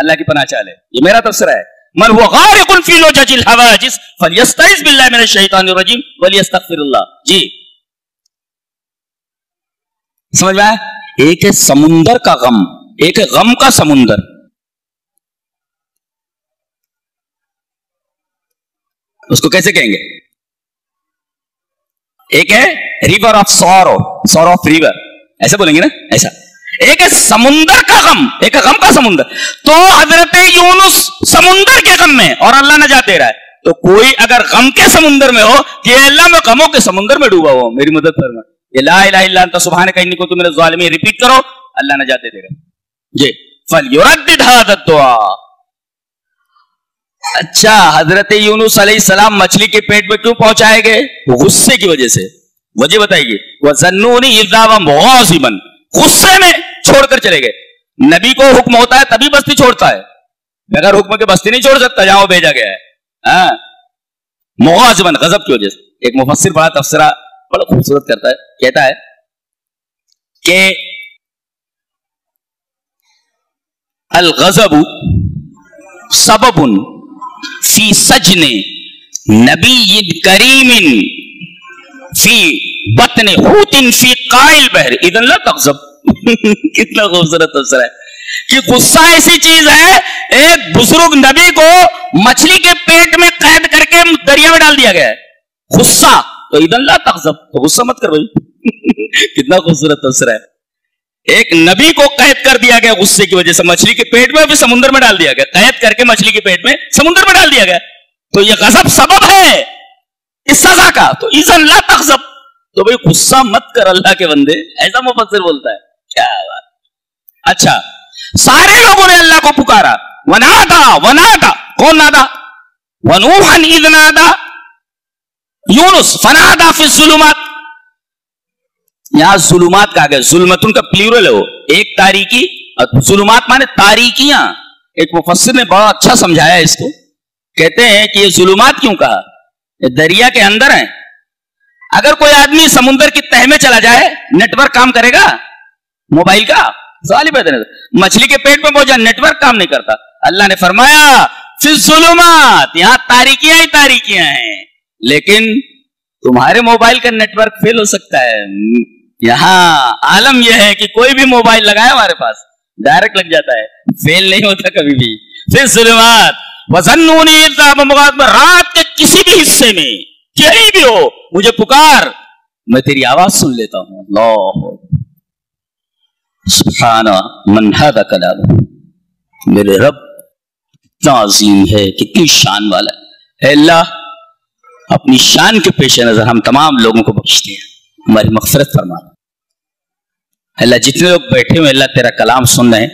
اللہ کی پناہ چاہ لے. یہ میرا تفسیرہ ہے. من هو غارق فی لجج الحواجس فلیستعذ باللہ من الشیطان الرجیم ولیستغفر اللہ. جی سمجھ میں آیا, ایک ہے سمندر کا غم, ایک ہے غم کا سمندر. اس کو کیسے کہیں گے, ایک ہے river of sorrow, sorrow of river, ایسا بولیں گے نا, ایسا. ایک ہے سمندر کا غم, ایک ہے غم کا سمندر. تو حضرت یونس سمندر کے غم میں اور اللہ نجات دے رہا ہے. تو کوئی اگر غم کے سمندر میں ہو کہ اللہ میں غموں کے سمندر میں ڈوبا ہو, میری مدد فرما, یہ لا الہ الا انت سبحانک انی کنت من الظالمین ریپیٹ کرو, اللہ نجات دے دے گا. جی فلیردد هذا الدعاء. اچھا, حضرت یونس علیہ السلام مچھلی کے پیٹ میں کیوں پہنچائے گئے, غصے کی وجہ سے. وجہ بتائیے گی. وَظَنُّونِ إِذْ ذَهَبَ مُغَاضِبًا, غصے میں چھوڑ کر چلے گئے. نبی کو حکم ہوتا ہے تبھی بستی چھوڑتا ہے, بغیر حکم کے بستی نہیں چھوڑ سکتا جہاں وہ بھیجا گیا ہے. مغاضباً, غضب کی وجہ سے. ایک مفسر بڑا تفسیرہ بڑا خوبصورت کرتا ہے, کہتا ہے کہ الغضب سبب فی سجن نبی کریم فی بطن حوت فی قاع البحر اذن لا تغضب. کتنا خوبصورت تفسیر ہے. کہ غصہ ایسی چیز ہے, ایک بزرگ نبی کو مچھلی کے پیٹ میں قید کر کے دریا میں ڈال دیا گیا ہے. غصہ تو اذن لا تغضب, تو غصہ مت کر بھائی. کتنا خوبصورت تفسیر ہے. ایک نبی کو قید کر دیا گیا غصے کی وجہ سے مچھلی کے پیٹ میں, پھر سمندر میں ڈال دیا گیا, قید کر کے مچھلی کے پیٹ میں سمندر میں ڈال دیا گیا. تو یہ غضب سبب ہے اس سزا کا, تو اذن لا تغضب, تو بھائی غصہ مت کر اللہ کے بندے, ایسا مفسر بولتا ہے. کیا بات. اچھا, سارے لوگوں نے اللہ کو پکارا. ونادا کون نادا؟ ونوحا اذ نادا یونس فنادا فی الظلمات. یہاں ظلمات کہا گیا, ظلمتن کا پلیورل ہے وہ, ایک تاریکی, ظلمات مانے تاریکیاں. ایک مفسر نے بڑا اچھا سمجھایا اس کو, کہتے ہیں کہ یہ ظلمات کیوں کہا, یہ دریا کے اندر ہیں. اگر کوئی آدمی سمندر کی تہ میں چلا جائے, نیٹ ورک کام کرے گا موبائل کا؟ سوال ہی پیدا نہیں. مچھلی کے پیٹ میں پہنچا, نیٹ ورک کام نہیں کرتا. اللہ نے فرمایا فی الظلمات, یہاں تاریکیاں ہی تاریکیاں ہیں, لیکن تمہارے موبائل کا نیٹ ورک فیل ہو سکتا ہے. یہاں عالم یہ ہے کہ کوئی بھی موبائل لگائے ہمارے پاس ڈائریکٹ لگ جاتا ہے, فیل نہیں ہوتا کبھی بھی. فی الظلمات وظنونی اذ ذهب مغاضبا, رات کے کسی بھی حصے میں کہیں بھی ہو مجھے پکار, میں تیری آواز سن لیتا ہوں. اللہ سبحان من هذا کلام, میرے رب کتنا عظیم ہے, کتنی شان والا ہے. اے اللہ اپنی شان کے پیش نظر ہم تمام لوگوں کو بخشتے ہیں, ہماری مغفرت فرما. اللہ جتنے لوگ بیٹھے ہوئے اللہ تیرا کلام سن رہے ہیں,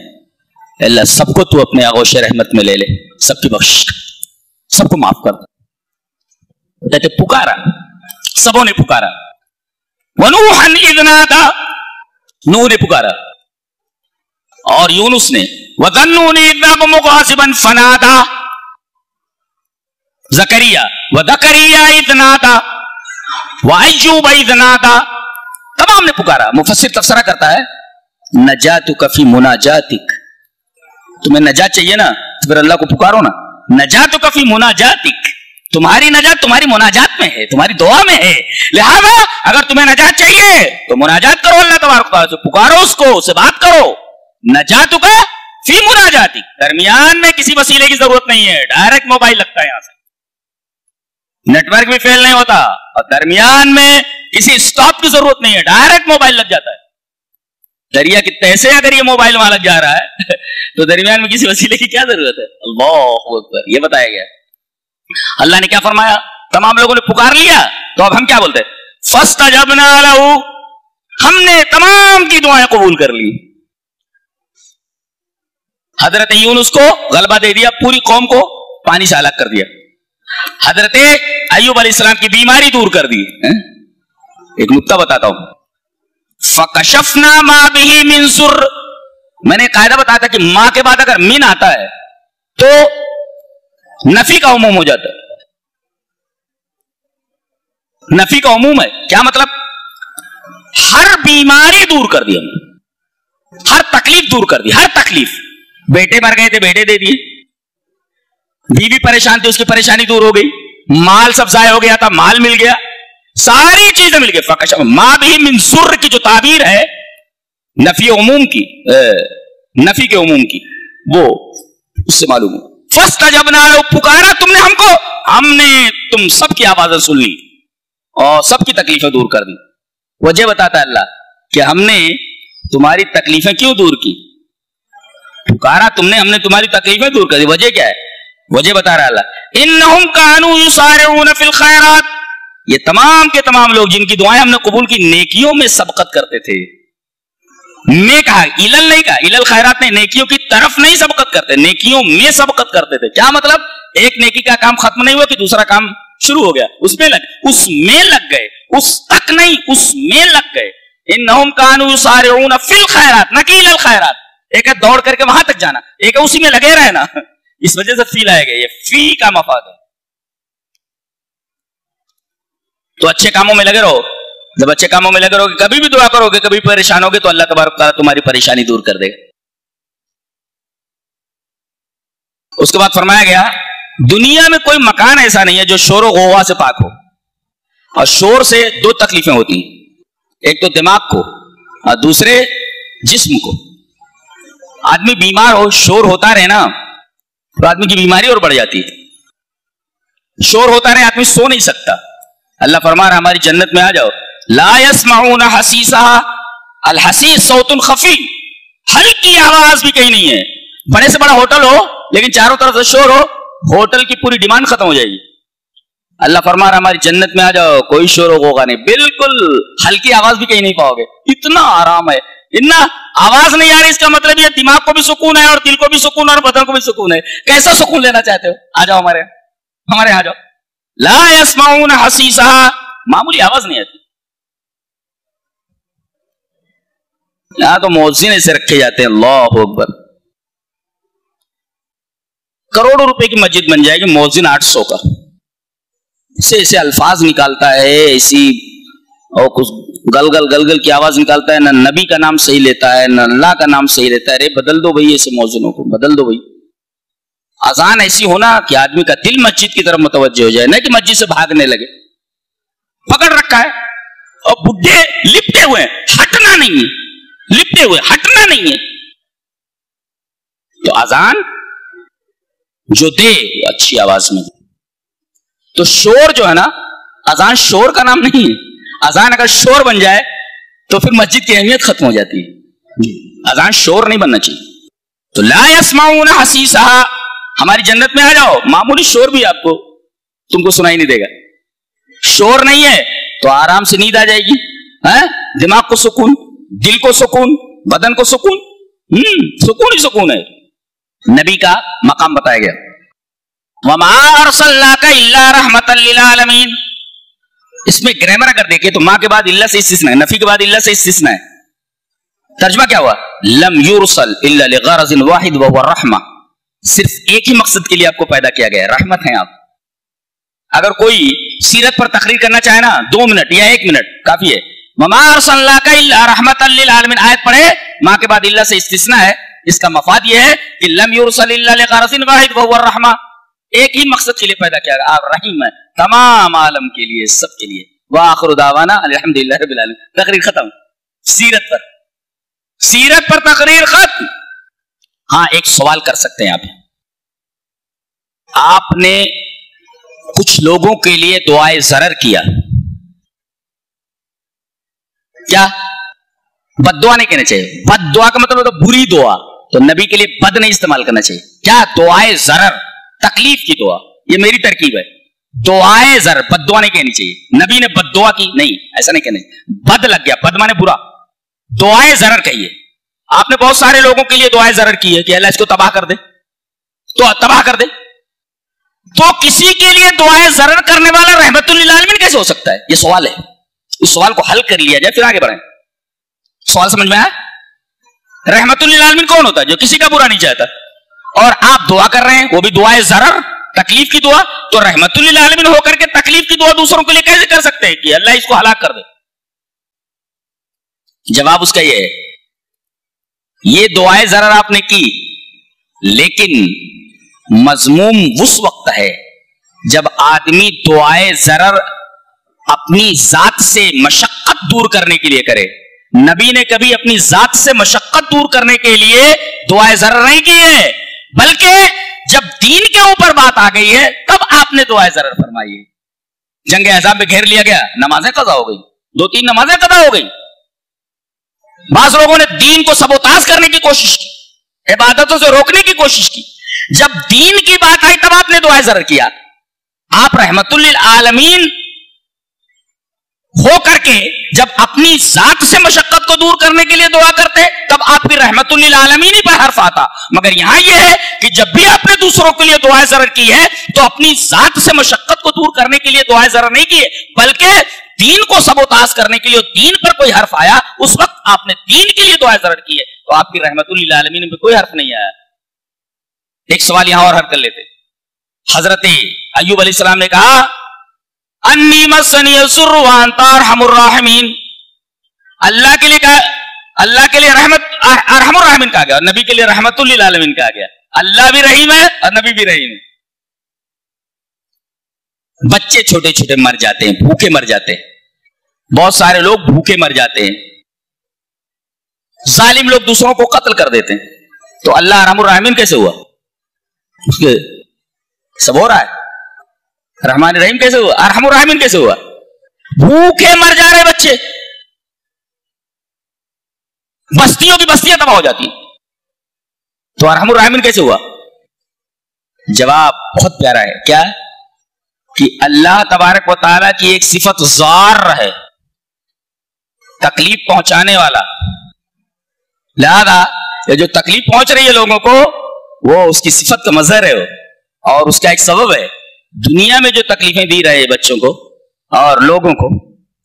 اللہ سب کو تو اپنے آغوش رحمت میں لے لے, سب کی بخش, سب کو معاف کر. کہتے پکارا, سبوں نے پکارا. ونوحا اذ نادا, نوح نے پکارا, اور یونس نے. وظنونی اذ ذهب مغاضبا فنادا, زکریا وذکریا اذ نادا وایوب اذ نادا, تمام نے پکارا. مفسر تفسیرہ کرتا ہے نجاتک فی مناجاتک, تمہیں نجات چاہیے نا تو پھر اللہ کو پکارو نا. نجاتک فی مناجاتک, تمہاری نجات تمہاری مناجات میں ہے, تمہاری دعا میں ہے. لہذا اگر تمہیں نجات چاہیے تو مناجات کرو اللہ تبارک و تعالی سے, پکارو اس کو, اس سے بات کرو. نجاتک فی مناجاتک, درمیان میں کسی وسیلے کی ضرورت نہیں ہے, ڈائریکٹ موبائل لگتا ہے, یہاں سے نیٹ ورک بھی فیل نہیں ہوتا, اور درمیان میں کسی سٹاپ کی ضرورت نہیں ہے, ڈائریکٹ موبائل لگ جاتا ہے. دریا کی تہ سے اگر یہ موبائل وہاں لگ جا رہا ہے تو درمیان میں کسی وسیلے کی کیا ضرورت ہے. اللہ اکبر, یہ بتایا گیا. اللہ نے کیا فرمایا, تمام لوگوں نے پکار لیا, تو اب ہم کیا بولتے ہیں, فاستجبنا لہ, ہم نے تمام کی دعائیں قبول کر لی. حضرت یونس کو غلبہ دے دیا, پوری قوم کو پانی سے ہلاک کر دیا. حضرت ایوب علیہ السلام کی بیماری دور کر دی. ایک نکتہ بتاتا ہوں, فکشفنا ما به من سر, میں نے قاعدہ بتایا تھا کہ ماں کے بعد اگر من آتا ہے تو نفی کا عموم ہو جاتا ہے. نفی کا عموم ہے, کیا مطلب, ہر بیماری دور کر دی ہم نے, ہر تکلیف دور کر دی, ہر تکلیف. بیٹے مر گئے تھے بیٹے دے دیے, بیوی پریشان تھی اس کی پریشانی دور ہو گئی, مال سب ضائع ہو گیا تھا مال مل گیا, ساری چیزیں مل گئی. فکشف ما به من سر کی جو تعبیر ہے نفی عموم کی, نفی کے عموم کی, وہ اس سے معلوم ہے. فاستجبنا لہ, پکارا تم نے ہم کو, ہم نے تم سب کی آوازیں سن لی اور سب کی تکلیفیں دور کر دی. وجہ بتاتا ہے اللہ کہ ہم نے تمہاری تکلیفیں کیوں دور کی, پکارا تم نے, ہم نے تمہاری تکلیفیں دور کر دی. وجہ کیا ہے, وجہ بتا رہا اللہ, انہم کانوا یسارعون فی الخیرات, یہ تمام کے تمام لوگ جن کی دعائیں ہم نے قبول کی نیکیوں میں سبقت کرتے تھے. میں کہا الل نہیں کہا, الل خیرات نہیں, نیکیوں کی طرف نہیں سبقت کرتے, نیکیوں میں سبقت کرتے تھے. کیا مطلب, ایک نیکی کا کام ختم نہیں ہوا کہ دوسرا کام شروع ہو گیا, اس میں لگ گئے, اس تک نہیں, اس میں لگ گئے. انہم کانوا یسارعون فی الخیرات, نہ کہ الل خیرات. ایک ہے دوڑ کر کے وہاں تک جانا, ایک ہے اسی میں لگے رہنا, اس وجہ سے فی لائے گئے. یہ فی کا مفاد ہے. تو اچھے کاموں میں لگے رہو, جب اچھے کاموں میں لگے رہو گے, کبھی بھی دعا کرو گے, کبھی پریشان ہوگے تو اللہ تبارک تعالیٰ تمہاری پریشانی دور کر دے گا. اس کے بعد فرمایا گیا دنیا میں کوئی مکان ایسا نہیں ہے جو شور و غوغا سے پاک ہو. اور شور سے دو تکلیفیں ہوتی ہیں, ایک تو دماغ کو اور دوسرے جسم کو. آدمی بیمار ہو، شور ہوتا رہے نا تو آدمی کی بیماری اور بڑھ جاتی ہے. شور ہوتا رہے آدمی سو نہیں سکتا. اللہ فرما رہا ہماری جنت میں آ جاؤ. لا يسمعون حسیسها، الحسیس صوت خفی، ہلکی آواز بھی کہیں نہیں ہے. بڑے سے بڑا ہوٹل ہو لیکن چاروں طرف سے شور ہو، ہوٹل کی پوری ڈیمانڈ ختم ہو جائے گی. اللہ فرما رہا ہماری جنت میں آ جاؤ، کوئی شور ہوگا نہیں، بالکل ہلکی آواز بھی کہیں نہیں پاؤ گے. اتنا آرام ہے. اتنا آواز نہیں آ رہی اس کا مطلب یہ دماغ کو بھی سکون ہے اور دل کو بھی سکون اور بدن کو بھی سکون ہے. کیسا سکون لینا چاہتے ہو؟ آ جاؤ ہمارے یہاں آ جاؤ. لا يسمعون حسیسها، معمولی آواز نہیں آتی. یہاں تو مؤذن ایسے رکھے جاتے ہیں، اللہ اکبر. کروڑوں روپے کی مسجد بن جائے گی، مؤذن 800 کا. اسے ایسے الفاظ نکالتا ہے، ایسی اور کچھ گل گل کی آواز نکالتا ہے. نہ نبی کا نام صحیح لیتا ہے نہ اللہ کا نام صحیح لیتا ہے. ارے بدل دو بھائی، ایسے مؤذنوں کو بدل دو بھائی. اذان ایسی ہونا کہ آدمی کا دل مسجد کی طرف متوجہ ہو جائے، نہ کہ مسجد سے بھاگنے لگے. پکڑ رکھا ہے اور بڈھے لپٹے ہوئے ہیں، ہٹنا نہیں ہے، لپٹے ہوئے ہٹنا نہیں ہے. تو اذان جو دے اچھی آواز میں. تو شور جو ہے نا، اذان شور کا نام نہیں ہے. اذان اگر شور بن جائے تو پھر مسجد کی اہمیت ختم ہو جاتی ہے. اذان شور نہیں بننا چاہیے. تو لا يسمعون حسیسها، ہماری جنت میں آ جاؤ، معمولی شور بھی آپ کو تم کو سنائی نہیں دے گا. شور نہیں ہے تو آرام سے نیند آ جائے گی. دماغ کو سکون، دل کو سکون، بدن کو سکون. سکون ہی سکون ہے. نبی کا مقام بتایا گیا. وما ارسلناک الا رحمتا للعالمین. اس میں گرامر اگر دیکھیں تو ماں کے بعد اللہ سے استثناء ہے، نفی کے بعد اللہ سے استثناء ہے. ترجمہ کیا ہوا؟ لم یرسل الا لغرض واحد وهو الرحمہ. صرف ایک ہی مقصد کے لیے آپ کو پیدا کیا گیا ہے، رحمت ہیں آپ. اگر کوئی سیرت پر تقریر کرنا چاہے نا 2 منٹ یا 1 منٹ کافی ہے. وما ارسلناک الا رحمتا للعالمین، آیت پڑھے ماں کے بعد اللہ سے استثناء ہے. اس کا مفاد یہ ہے کہ لم یرسل الا لغرض واحد وهو الرحمہ، ایک ہی مقصد کے لیے پیدا کیا گیا. آپ رحیم ہیں تمام عالم کے لیے، سب کے لیے. وآخر دعوانا الحمدللہ رب العالمین. تقریر ختم. سیرت پر تقریر ختم. ہاں ایک سوال کر سکتے ہیں آپ نے کچھ لوگوں کے لیے دعائے ضرر کیا، کیا بد دعا نہیں کہنا چاہیے؟ بد دعا کا مطلب ہوتا بری دعا، تو نبی کے لیے بد نہیں استعمال کرنا چاہیے. کیا؟ دعائے ضرر، تکلیف کی دعا. یہ میری ترکیب ہے. دعائے ضرر، بد دعا نہیں کہنی چاہیے. نبی نے بد دعا کی نہیں، ایسا نہیں کہنا چاہیے. بد لگ گیا، بد مانے برا. دعائے ضرر کہیے. آپ نے بہت سارے لوگوں کے لیے دعائے ضرر کی ہے کہ اللہ اس کو تباہ کر دے، تو تباہ کر دے. تو کسی کے لیے دعائے ضرر کرنے والا رحمت للعالمین کیسے ہو سکتا ہے؟ یہ سوال ہے. اس سوال کو حل کر لیا جائے پھر آگے بڑھیں. سوال سمجھ میں آیا؟ رحمت للعالمین کون ہوتا ہے؟ جو کسی کا برا نہیں چاہتا. اور آپ دعا کر رہے ہیں وہ بھی دعائے ضرر، تکلیف کی دعا. تو رحمت للعالمین ہو کر کے تکلیف کی دعا دوسروں کے لیے کیسے کر سکتے ہیں کہ اللہ اس کو ہلاک کر دے؟ جواب اس کا یہ ہے، یہ دعائے ضرر آپ نے کی، لیکن مذموم اس وقت ہے جب آدمی دعائے ضرر اپنی ذات سے مشقت دور کرنے کے لیے کرے. نبی نے کبھی اپنی ذات سے مشقت دور کرنے کے لیے دعائے ضرر نہیں کی ہے، بلکہ جب دین کے اوپر بات آ گئی ہے تب آپ نے دعائے ضرر فرمائی ہے. جنگ احزاب میں گھیر لیا گیا، نمازیں قضا ہو گئی، 2-3 نمازیں قضا ہو گئی. بعض لوگوں نے دین کو سبوتاژ کرنے کی کوشش کی، عبادتوں سے روکنے کی کوشش کی. جب دین کی بات آئی تب آپ نے دعائے ضرر کیا. آپ رحمت للعالمین ہو کر کے جب اپنی ذات سے مشقت کو دور کرنے کے لیے دعا کرتے تب آپ کی رحمت للعالمین ہی پر حرف آتا. مگر یہاں یہ ہے کہ جب بھی آپ نے دوسروں کے لیے دعائے ضرر کی ہے تو اپنی ذات سے مشقت کو دور کرنے کے لیے دعائے ضرر نہیں کی ہے، بلکہ دین کو سبوتاژ کرنے کے لیے دین پر کوئی حرف آیا اس وقت آپ نے دین کے لیے دعائے ضرر کی ہے. تو آپ کی رحمت للعالمین میں کوئی حرف نہیں آیا. ایک سوال یہاں اور حل کر لیتے. حضرت ایوب علیہ السلام نے کہا انی مسنی الضر وانت ارحم الراحمین. اللہ کے لیے کہا، اللہ کے لیے رحمت ارحم الراحمین کہا گیا اور نبی کے لیے رحمت للعالمین کہا گیا. اللہ بھی رحیم ہے اور نبی بھی رحیم ہے. بچے چھوٹے چھوٹے مر جاتے ہیں، بھوکے مر جاتے ہیں. بہت سارے لوگ بھوکے مر جاتے ہیں. ظالم لوگ دوسروں کو قتل کر دیتے ہیں. تو اللہ ارحم الراحمین کیسے ہوا؟ اس کے سب ہو رہا ہے. رحمان الرحیم کیسے ہوا؟ ارحم الراحمین کیسے ہوا؟ بھوکے مر جا رہے بچے، بستیوں کی بستیاں تباہ ہو جاتی، تو ارحم الراحمین کیسے ہوا؟ جواب بہت پیارا ہے. کیا کہ اللہ تبارک و تعالیٰ کی ایک صفت ضار ہے، تکلیف پہنچانے والا. لہذا یہ جو تکلیف پہنچ رہی ہے لوگوں کو، وہ اس کی صفت کا مظہر ہے، اور اس کا ایک سبب ہے. دنیا میں جو تکلیفیں دی رہے ہیں بچوں کو اور لوگوں کو،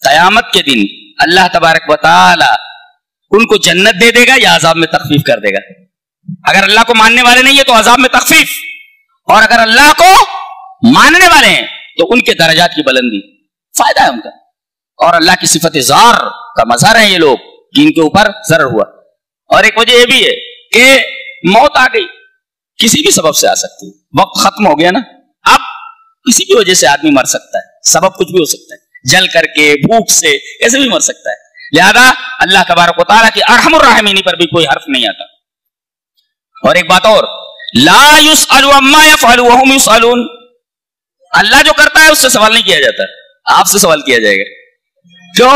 قیامت کے دن اللہ تبارک و تعالی ان کو جنت دے دے گا یا عذاب میں تخفیف کر دے گا. اگر اللہ کو ماننے والے نہیں ہے تو عذاب میں تخفیف، اور اگر اللہ کو ماننے والے ہیں تو ان کے درجات کی بلندی، فائدہ ہے ان کا. اور اللہ کی صفت ضار کا مظہر ہے یہ لوگ، جن کے اوپر ضرر ہوا. اور ایک وجہ یہ بھی ہے کہ موت آ گئی، کسی بھی سبب سے آ سکتی ہے. وقت ختم ہو گیا نا، اب کسی بھی وجہ سے آدمی مر سکتا ہے، سبب کچھ بھی ہو سکتا ہے، جل کر کے، بھوک سے، ایسے بھی مر سکتا ہے. لہذا اللہ تبارک و تعالیٰ کی ارحم الراحمین پر بھی کوئی حرف نہیں آتا. اور ایک بات اور، لا یسأل عما یفعل وهم یسألون، اللہ جو کرتا ہے اس سے سوال نہیں کیا جاتا، آپ سے سوال کیا جائے گا. کیوں؟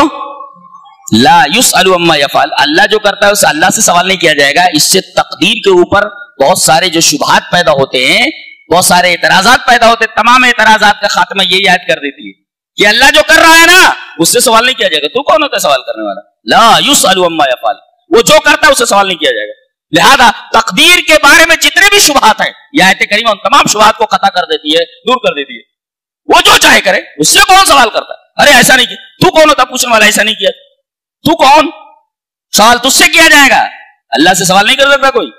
لا یسأل عما یفعل، اللہ جو کرتا ہے اس سے اللہ سے سوال نہیں کیا جائے گا. اس سے تقدیر کے اوپر بہت سارے جو شبہات پیدا ہوتے ہیں، بہت سارے اعتراضات پیدا ہوتے ہیں. تمام اعتراضات کا خاتمہ یہی آیت کر دیتی ہے کہ اللہ جو کر رہا ہے نا اس سے سوال نہیں کیا جائے گا. تو کون ہوتا ہے سوال کرنے والا؟ لا یسأل عما یفعل، وہ جو کرتا ہے اس سے سوال نہیں کیا جائے گا. لہذا تقدیر کے بارے میں جتنے بھی شبہات ہیں، یہ آیت کریمہ ان تمام شبہات کو قطع کر دیتی ہے، دور کر دیتی ہے. وہ جو چاہے کرے، اس سے کون سوال کرتا ہے؟ ارے ایسا نہیں کیا، تو کون ہوتا پوچھنے والا؟ ایسا نہیں کیا، تو کون؟ سوال تجھ سے کیا جائے گا، اللہ سے سوال نہیں کر سکتا کوئی.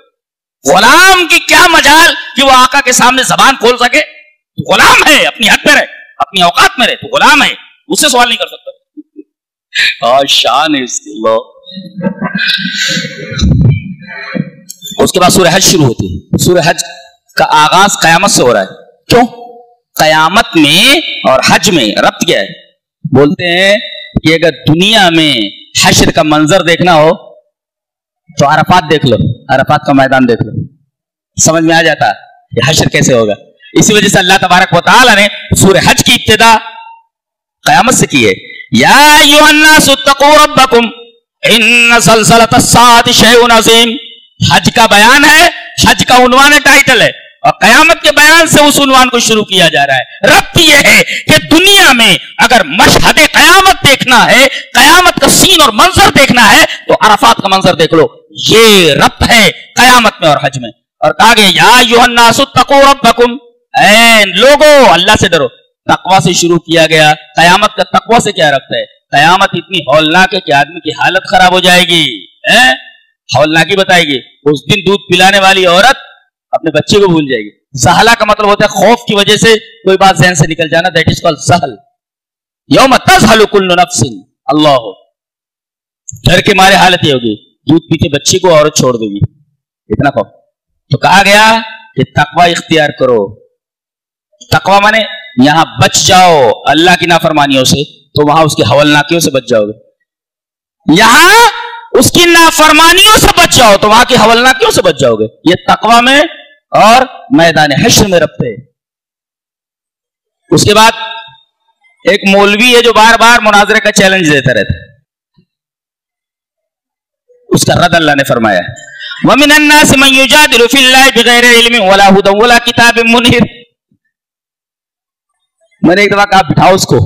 غلام کی کیا مجال کہ وہ آقا کے سامنے زبان کھول سکے؟ تو غلام ہے، اپنی حد پہ رہے، اپنی اوقات میں رہے، تو غلام ہے، اس سے سوال نہیں کر سکتا. اور شان ہے اس کی اللہ. اس کے بعد سورہ حج شروع ہوتی ہے. سورہ حج کا آغاز قیامت سے ہو رہا ہے. کیوں؟ قیامت میں اور حج میں ربط کیا ہے؟ بولتے ہیں کہ اگر دنیا میں حشر کا منظر دیکھنا ہو تو عرفات دیکھ لو، عرفات کا میدان دیکھ لو، سمجھ میں آ جاتا کہ حشر کیسے ہوگا. اسی وجہ سے اللہ تبارک و تعالی نے سورہ حج کی ابتدا قیامت سے کی ہے. یا ایھا الناس اتقوا ربکم ان زلزلۃ الساعۃ شیء عظیم. حج کا بیان ہے، حج کا عنوان ہے، ٹائٹل ہے، اور قیامت کے بیان سے اس عنوان کو شروع کیا جا رہا ہے. ربط یہ ہے کہ دنیا میں اگر مشہد قیامت دیکھنا ہے، قیامت کا سین اور منظر دیکھنا ہے تو عرفات کا منظر دیکھ لو. یہ ربط ہے قیامت میں اور حج میں. اور کہا گیا یا ایھا الناس اتقوا ربکم، اے لوگو اللہ سے ڈرو. تقوی سے شروع کیا گیا. قیامت کا تقوی سے کیا ربط ہے؟ قیامت اتنی ہولناک ہے کہ آدمی کی حالت خراب ہو جائے گی. ہولناکی بتائے گی. اس دن دودھ پلانے والی عورت اپنے بچے کو بھول جائے گی. زہلا کا مطلب ہوتا ہے خوف کی وجہ سے کوئی بات ذہن سے نکل جانا، دیٹ از کالڈ زہل. یوم تذہل کل نفس، اللہ ڈر کے مارے حالت یہ ہوگی، دودھ پیتے بچے کو عورت چھوڑ دے گی، اتنا خوف. تو کہا گیا کہ تقوی اختیار کرو. تقوی مانے یہاں بچ جاؤ اللہ کی نافرمانیوں سے، تو وہاں اس کی ہولناکیوں سے بچ جاؤ گے. یہاں اس کی نافرمانیوں سے بچ جاؤ تو وہاں کی ہولناکیوں سے بچ جاؤ گے. یہ تقوی میں اور میدان حشر میں ربط ہے. اس کے بعد ایک مولوی ہے جو بار بار مناظرے کا چیلنج دیتا رہتا ہے، اس کا رد اللہ نے فرمایا ہے وَمِنَ النَّاسِ مَن يُجَادِلُ فِي اللَّهِ بِغَيْرِ عِلْمٍ وَلَا هُدًى وَلَا كِتَابٍ مُنِيرٍ. میں نے ایک دفعہ کہا بٹھاؤ اس کو،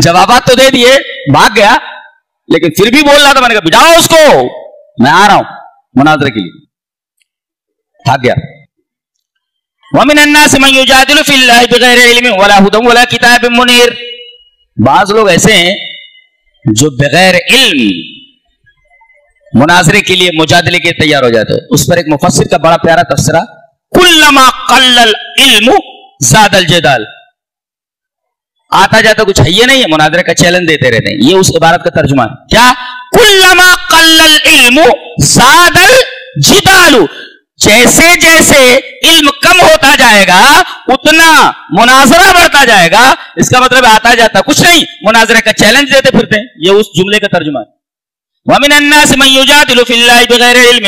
جوابات تو دے دیے، بھاگ گیا، لیکن پھر بھی بول رہا تھا. میں نے کہا بٹھاؤ اس کو، میں آ رہا ہوں مناظرے کے لیے. بھاگ گیا. وَمِنَ النَّاسِ مَن يُجَادِلُ فِي اللَّهِ بِغَيْرِ عِلْمٍ وَلَا هُدًى وَلَا كِتَابٍ مُنِيرٍ. بعض لوگ ایسے ہیں جو بغیر علم مناظرے کے لیے، مجادلے کے تیار ہو جاتے ہیں. اس پر ایک مفسر کا بڑا پیارا تفسیرہ، کلما قل العلم زاد الجدال. آتا جاتا کچھ ہے یہ نہیں ہے، مناظرے کا چیلنج دیتے رہتے ہیں. یہ اس عبارت کا ترجمہ ہے. کیا؟ کلما قل العلم زاد الجدال. جیسے جیسے علم کم ہوتا جائے گا اتنا مناظرہ بڑھتا جائے گا. اس کا مطلب آتا جاتا کچھ نہیں، مناظرے کا چیلنج دیتے پھرتے ہیں. یہ اس جملے کا ترجمہ ہے. وَمِنَ النَّاسِ مَن يُجَادِلُ فِي اللَّهِ بِغَيْرِ عِلْمٍ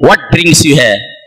What brings you here?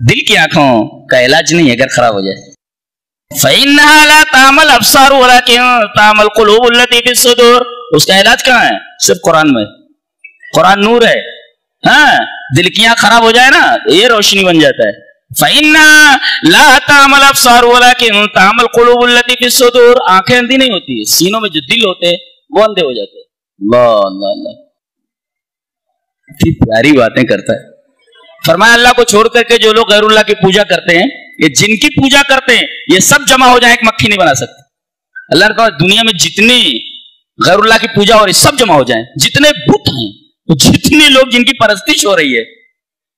دل کی آنکھوں کا علاج نہیں ہے اگر خراب ہو جائے. فَإِنَّهَا لَا تَعْمَى الْأَبْصَارُ وَلَكِنْ تَعْمَى الْقُلُوبُ الَّتِي فِي الصُّدُورِ. اس کا علاج کہاں ہے؟ صرف قرآن میں. قرآن نور ہے. ہاں دل کی آنکھ خراب ہو جائے نا یہ روشنی بن جاتا ہے. فَإِنَّهَا لَا تَعْمَى الْأَبْصَارُ وَلَكِنْ تَعْمَى الْقُلُوبُ الَّتِي فِي الصُّدُورِ. آنکھیں اندھی نہیں ہوتی, سینوں میں جو دل ہوتے وہ اندھے ہو جاتے. اللہ اللہ اللہ, اتنی پیاری باتیں کرتا ہے. فرمایا اللہ کو چھوڑ کر کے جو لوگ غیر اللہ کی پوجا کرتے ہیں, یہ جن کی پوجا کرتے ہیں, یہ سب جمع ہو جائیں ایک مکھی نہیں بنا سکتے. اللہ نے کہا دنیا میں جتنی غیر اللہ کی پوجا ہو رہی سب جمع ہو جائیں, جتنے بت ہیں, جتنے لوگ جن کی پرستش ہو رہی ہے,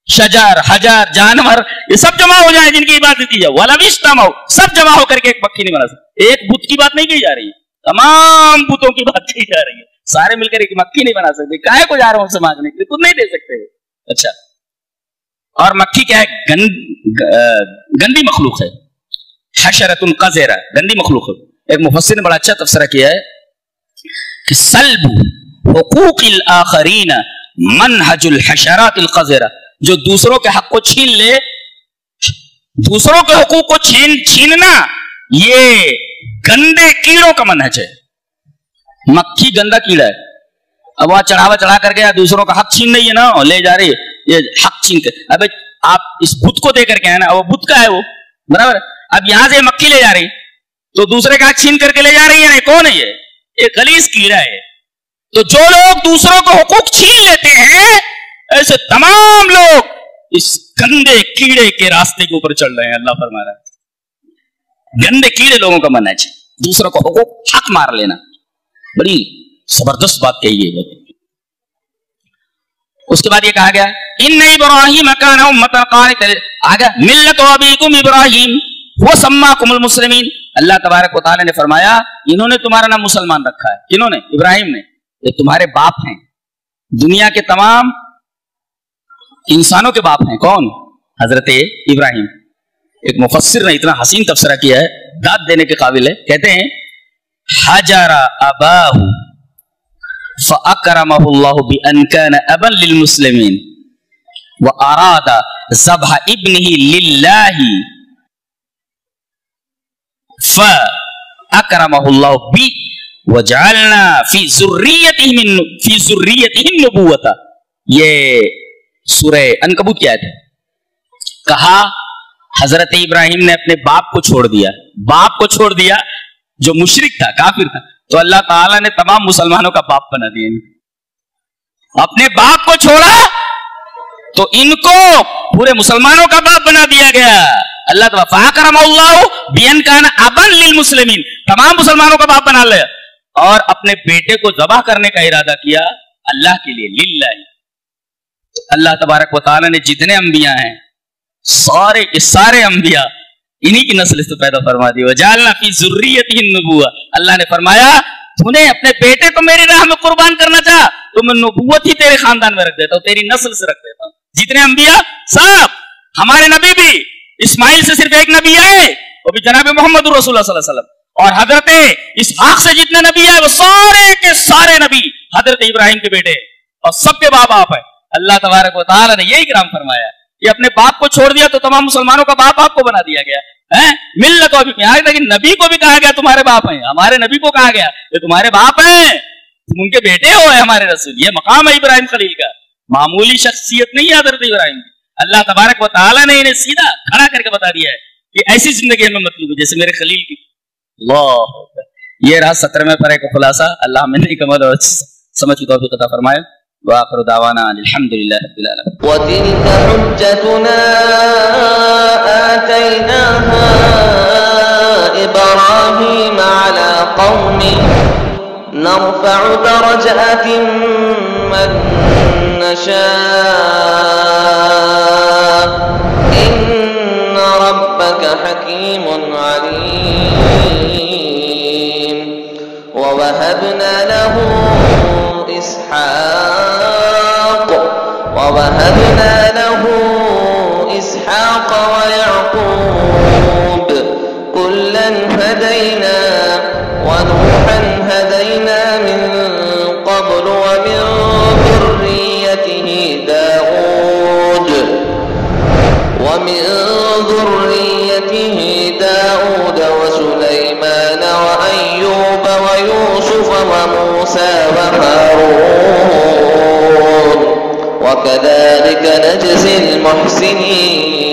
شجر حجر جانور, یہ سب جمع ہو جائیں جن کی عبادت کی جائے, وَلَوِ اجْتَمَعُوا, سب جمع ہو کر کے ایک مکھی نہیں بنا سکتے. ایک بت کی بات نہیں کی جا رہی ہے, تمام بتوں کی بات کی جا رہی ہے. سارے مل کر ایک مکھی نہیں بنا سکتے. کاہے کو جا رہے ہوں ان سے مانگنے کے لیے, تم نہیں دے سکتے. اچھا, اور مکھی کیا ہے؟ گندی مخلوق ہے. حشرۃ قذرہ, گندی مخلوق ہے. ایک مفسر نے بڑا اچھا تفسیرہ کیا ہے کہ سلب حقوق الآخرین منہج الحشرات القذرہ. جو دوسروں کے حق کو چھین لے, دوسروں کے حقوق کو چھیننا یہ گندے کیڑوں کا منہج ہے. مکھی گندا کیڑا ہے. اب وہاں چڑھاوا چڑھا کر کے دوسروں کا حق چھین رہی ہے نا, لے جا رہی ہے یہ حق چھین کے. اب آپ اس بت کو دے کر کے آئے نا, وہ بت کا ہے وہ, برابر. اب یہاں سے مکھی لے جا رہی تو دوسرے کا حق چھین کر کے لے جا رہی ہے نا, کون ہے یہ؟ غلیظ کیڑا ہے. تو جو لوگ دوسروں کو حقوق چھین لیتے ہیں, ایسے تمام لوگ اس گندے کیڑے کے راستے کے اوپر چل رہے ہیں. اللہ فرما رہا ہے گندے کیڑے لوگوں کا منہج ہے, دوسروں کو حقوق حق مار لینا. بڑی زبردست بات کہی ہے. اس کے بعد یہ کہا گیا ان ابراہیم کان امۃ قانتا, آگے ملت ابیکم ابراہیم وسماکم المسلمین. اللہ تبارک و تعالی نے فرمایا انہوں نے تمہارا نام مسلمان رکھا ہے. کنہوں نے؟ ابراہیم نے. یہ تمہارے باپ ہیں, دنیا کے تمام انسانوں کے باپ ہیں. کون؟ حضرت ابراہیم. ایک مفسر نے اتنا حسین تفسیرہ کیا ہے, داد دینے کے قابل ہے. کہتے ہیں حجر اباہ فاکرمہ اللہ بان کان ابا للمسلمین واراد ذبح ابنہ للہ فاکرمہ اللہ بی وجعلنا فی ذریتہ النبوۃ. یہ سورہ عنکبوت کی آیت ہے. کہا حضرت ابراہیم نے اپنے باپ کو چھوڑ دیا, باپ کو چھوڑ دیا جو مشرک تھا, کافر تھا, تو اللہ تعالیٰ نے تمام مسلمانوں کا باپ بنا دیا. اپنے باپ کو چھوڑا تو ان کو پورے مسلمانوں کا باپ بنا دیا گیا. اللہ تعالیٰ فَأَكْرَمَهُ اللَّهُ بِأَنْ كَانَ أَبًا لِلْمُسْلِمِينَ, تمام مسلمانوں کا باپ بنا لیا. اور اپنے بیٹے کو ذبح کرنے کا ارادہ کیا اللہ کے لیے, للہ. اللہ تبارک و تعالیٰ نے جتنے انبیاء ہیں سارے کے سارے انبیاء انہی کی نسل سے پیدا فرما دی. وجعلنا فی ذریتہ النبوۃ. اللہ نے فرمایا تو نے اپنے بیٹے کو میری راہ میں قربان کرنا چاہا تو میں نبوت ہی تیرے خاندان میں رکھ دیتا ہوں, تیری نسل سے رکھ دیتا ہوں. جتنے انبیاء سب, ہمارے نبی بھی اسماعیل سے صرف ایک نبی آئے, وہ بھی جناب محمد رسول اللہ صلی اللہ علیہ وسلم. اور حضرت اسحاق سے جتنے نبی آئے وہ سارے کے سارے نبی حضرت ابراہیم کے بیٹے اور سب کے باپ آپ ہیں. اللہ تبارک و تعالیٰ نے یہی کرام فرمایا, یہ اپنے باپ کو چھوڑ دیا تو تمام مسلمانوں کا باپ آپ کو بنا دیا گیا. ملت ابھی, لیکن نبی کو بھی کہا گیا تمہارے باپ ہیں. ہمارے نبی کو کہا گیا یہ تمہارے باپ ہیں, تم ان کے بیٹے ہو ہمارے رسول. یہ مقام ہے ابراہیم خلیل کا, معمولی شخصیت نہیں ہے حضرت ابراہیم. اللہ تبارک و تعالیٰ نے انہیں سیدھا کھڑا کر کے بتا دیا ہے کہ ایسی زندگی ہمیں مطلوب ہے جیسے میرے خلیل کی. اللہ, یہ رہا 17ویں پارے کا خلاصہ. اللہ ہمیں نہیں کمال اور سمجھ کی توفیق عطا فرمائے. وآخر دعوانا الحمدللہ رب العالمین. وَتِلْكَ حُجَّتُنَا آتَيْنَاهَا إِبْرَاهِيمَ عَلَى قَوْمِهِ نَرْفَعُ دَرَجَاتٍ مَّن نَّشَاءُ إِنَّ رَبَّكَ حَكِيمٌ عَلِيمٌ. وَوَهَبْنَا لَهُ إسحاق ويعقوب كلا هدينا ونوحا هدينا من قبل ومن ذريته داود ومن وكذلك نجزي المحسنين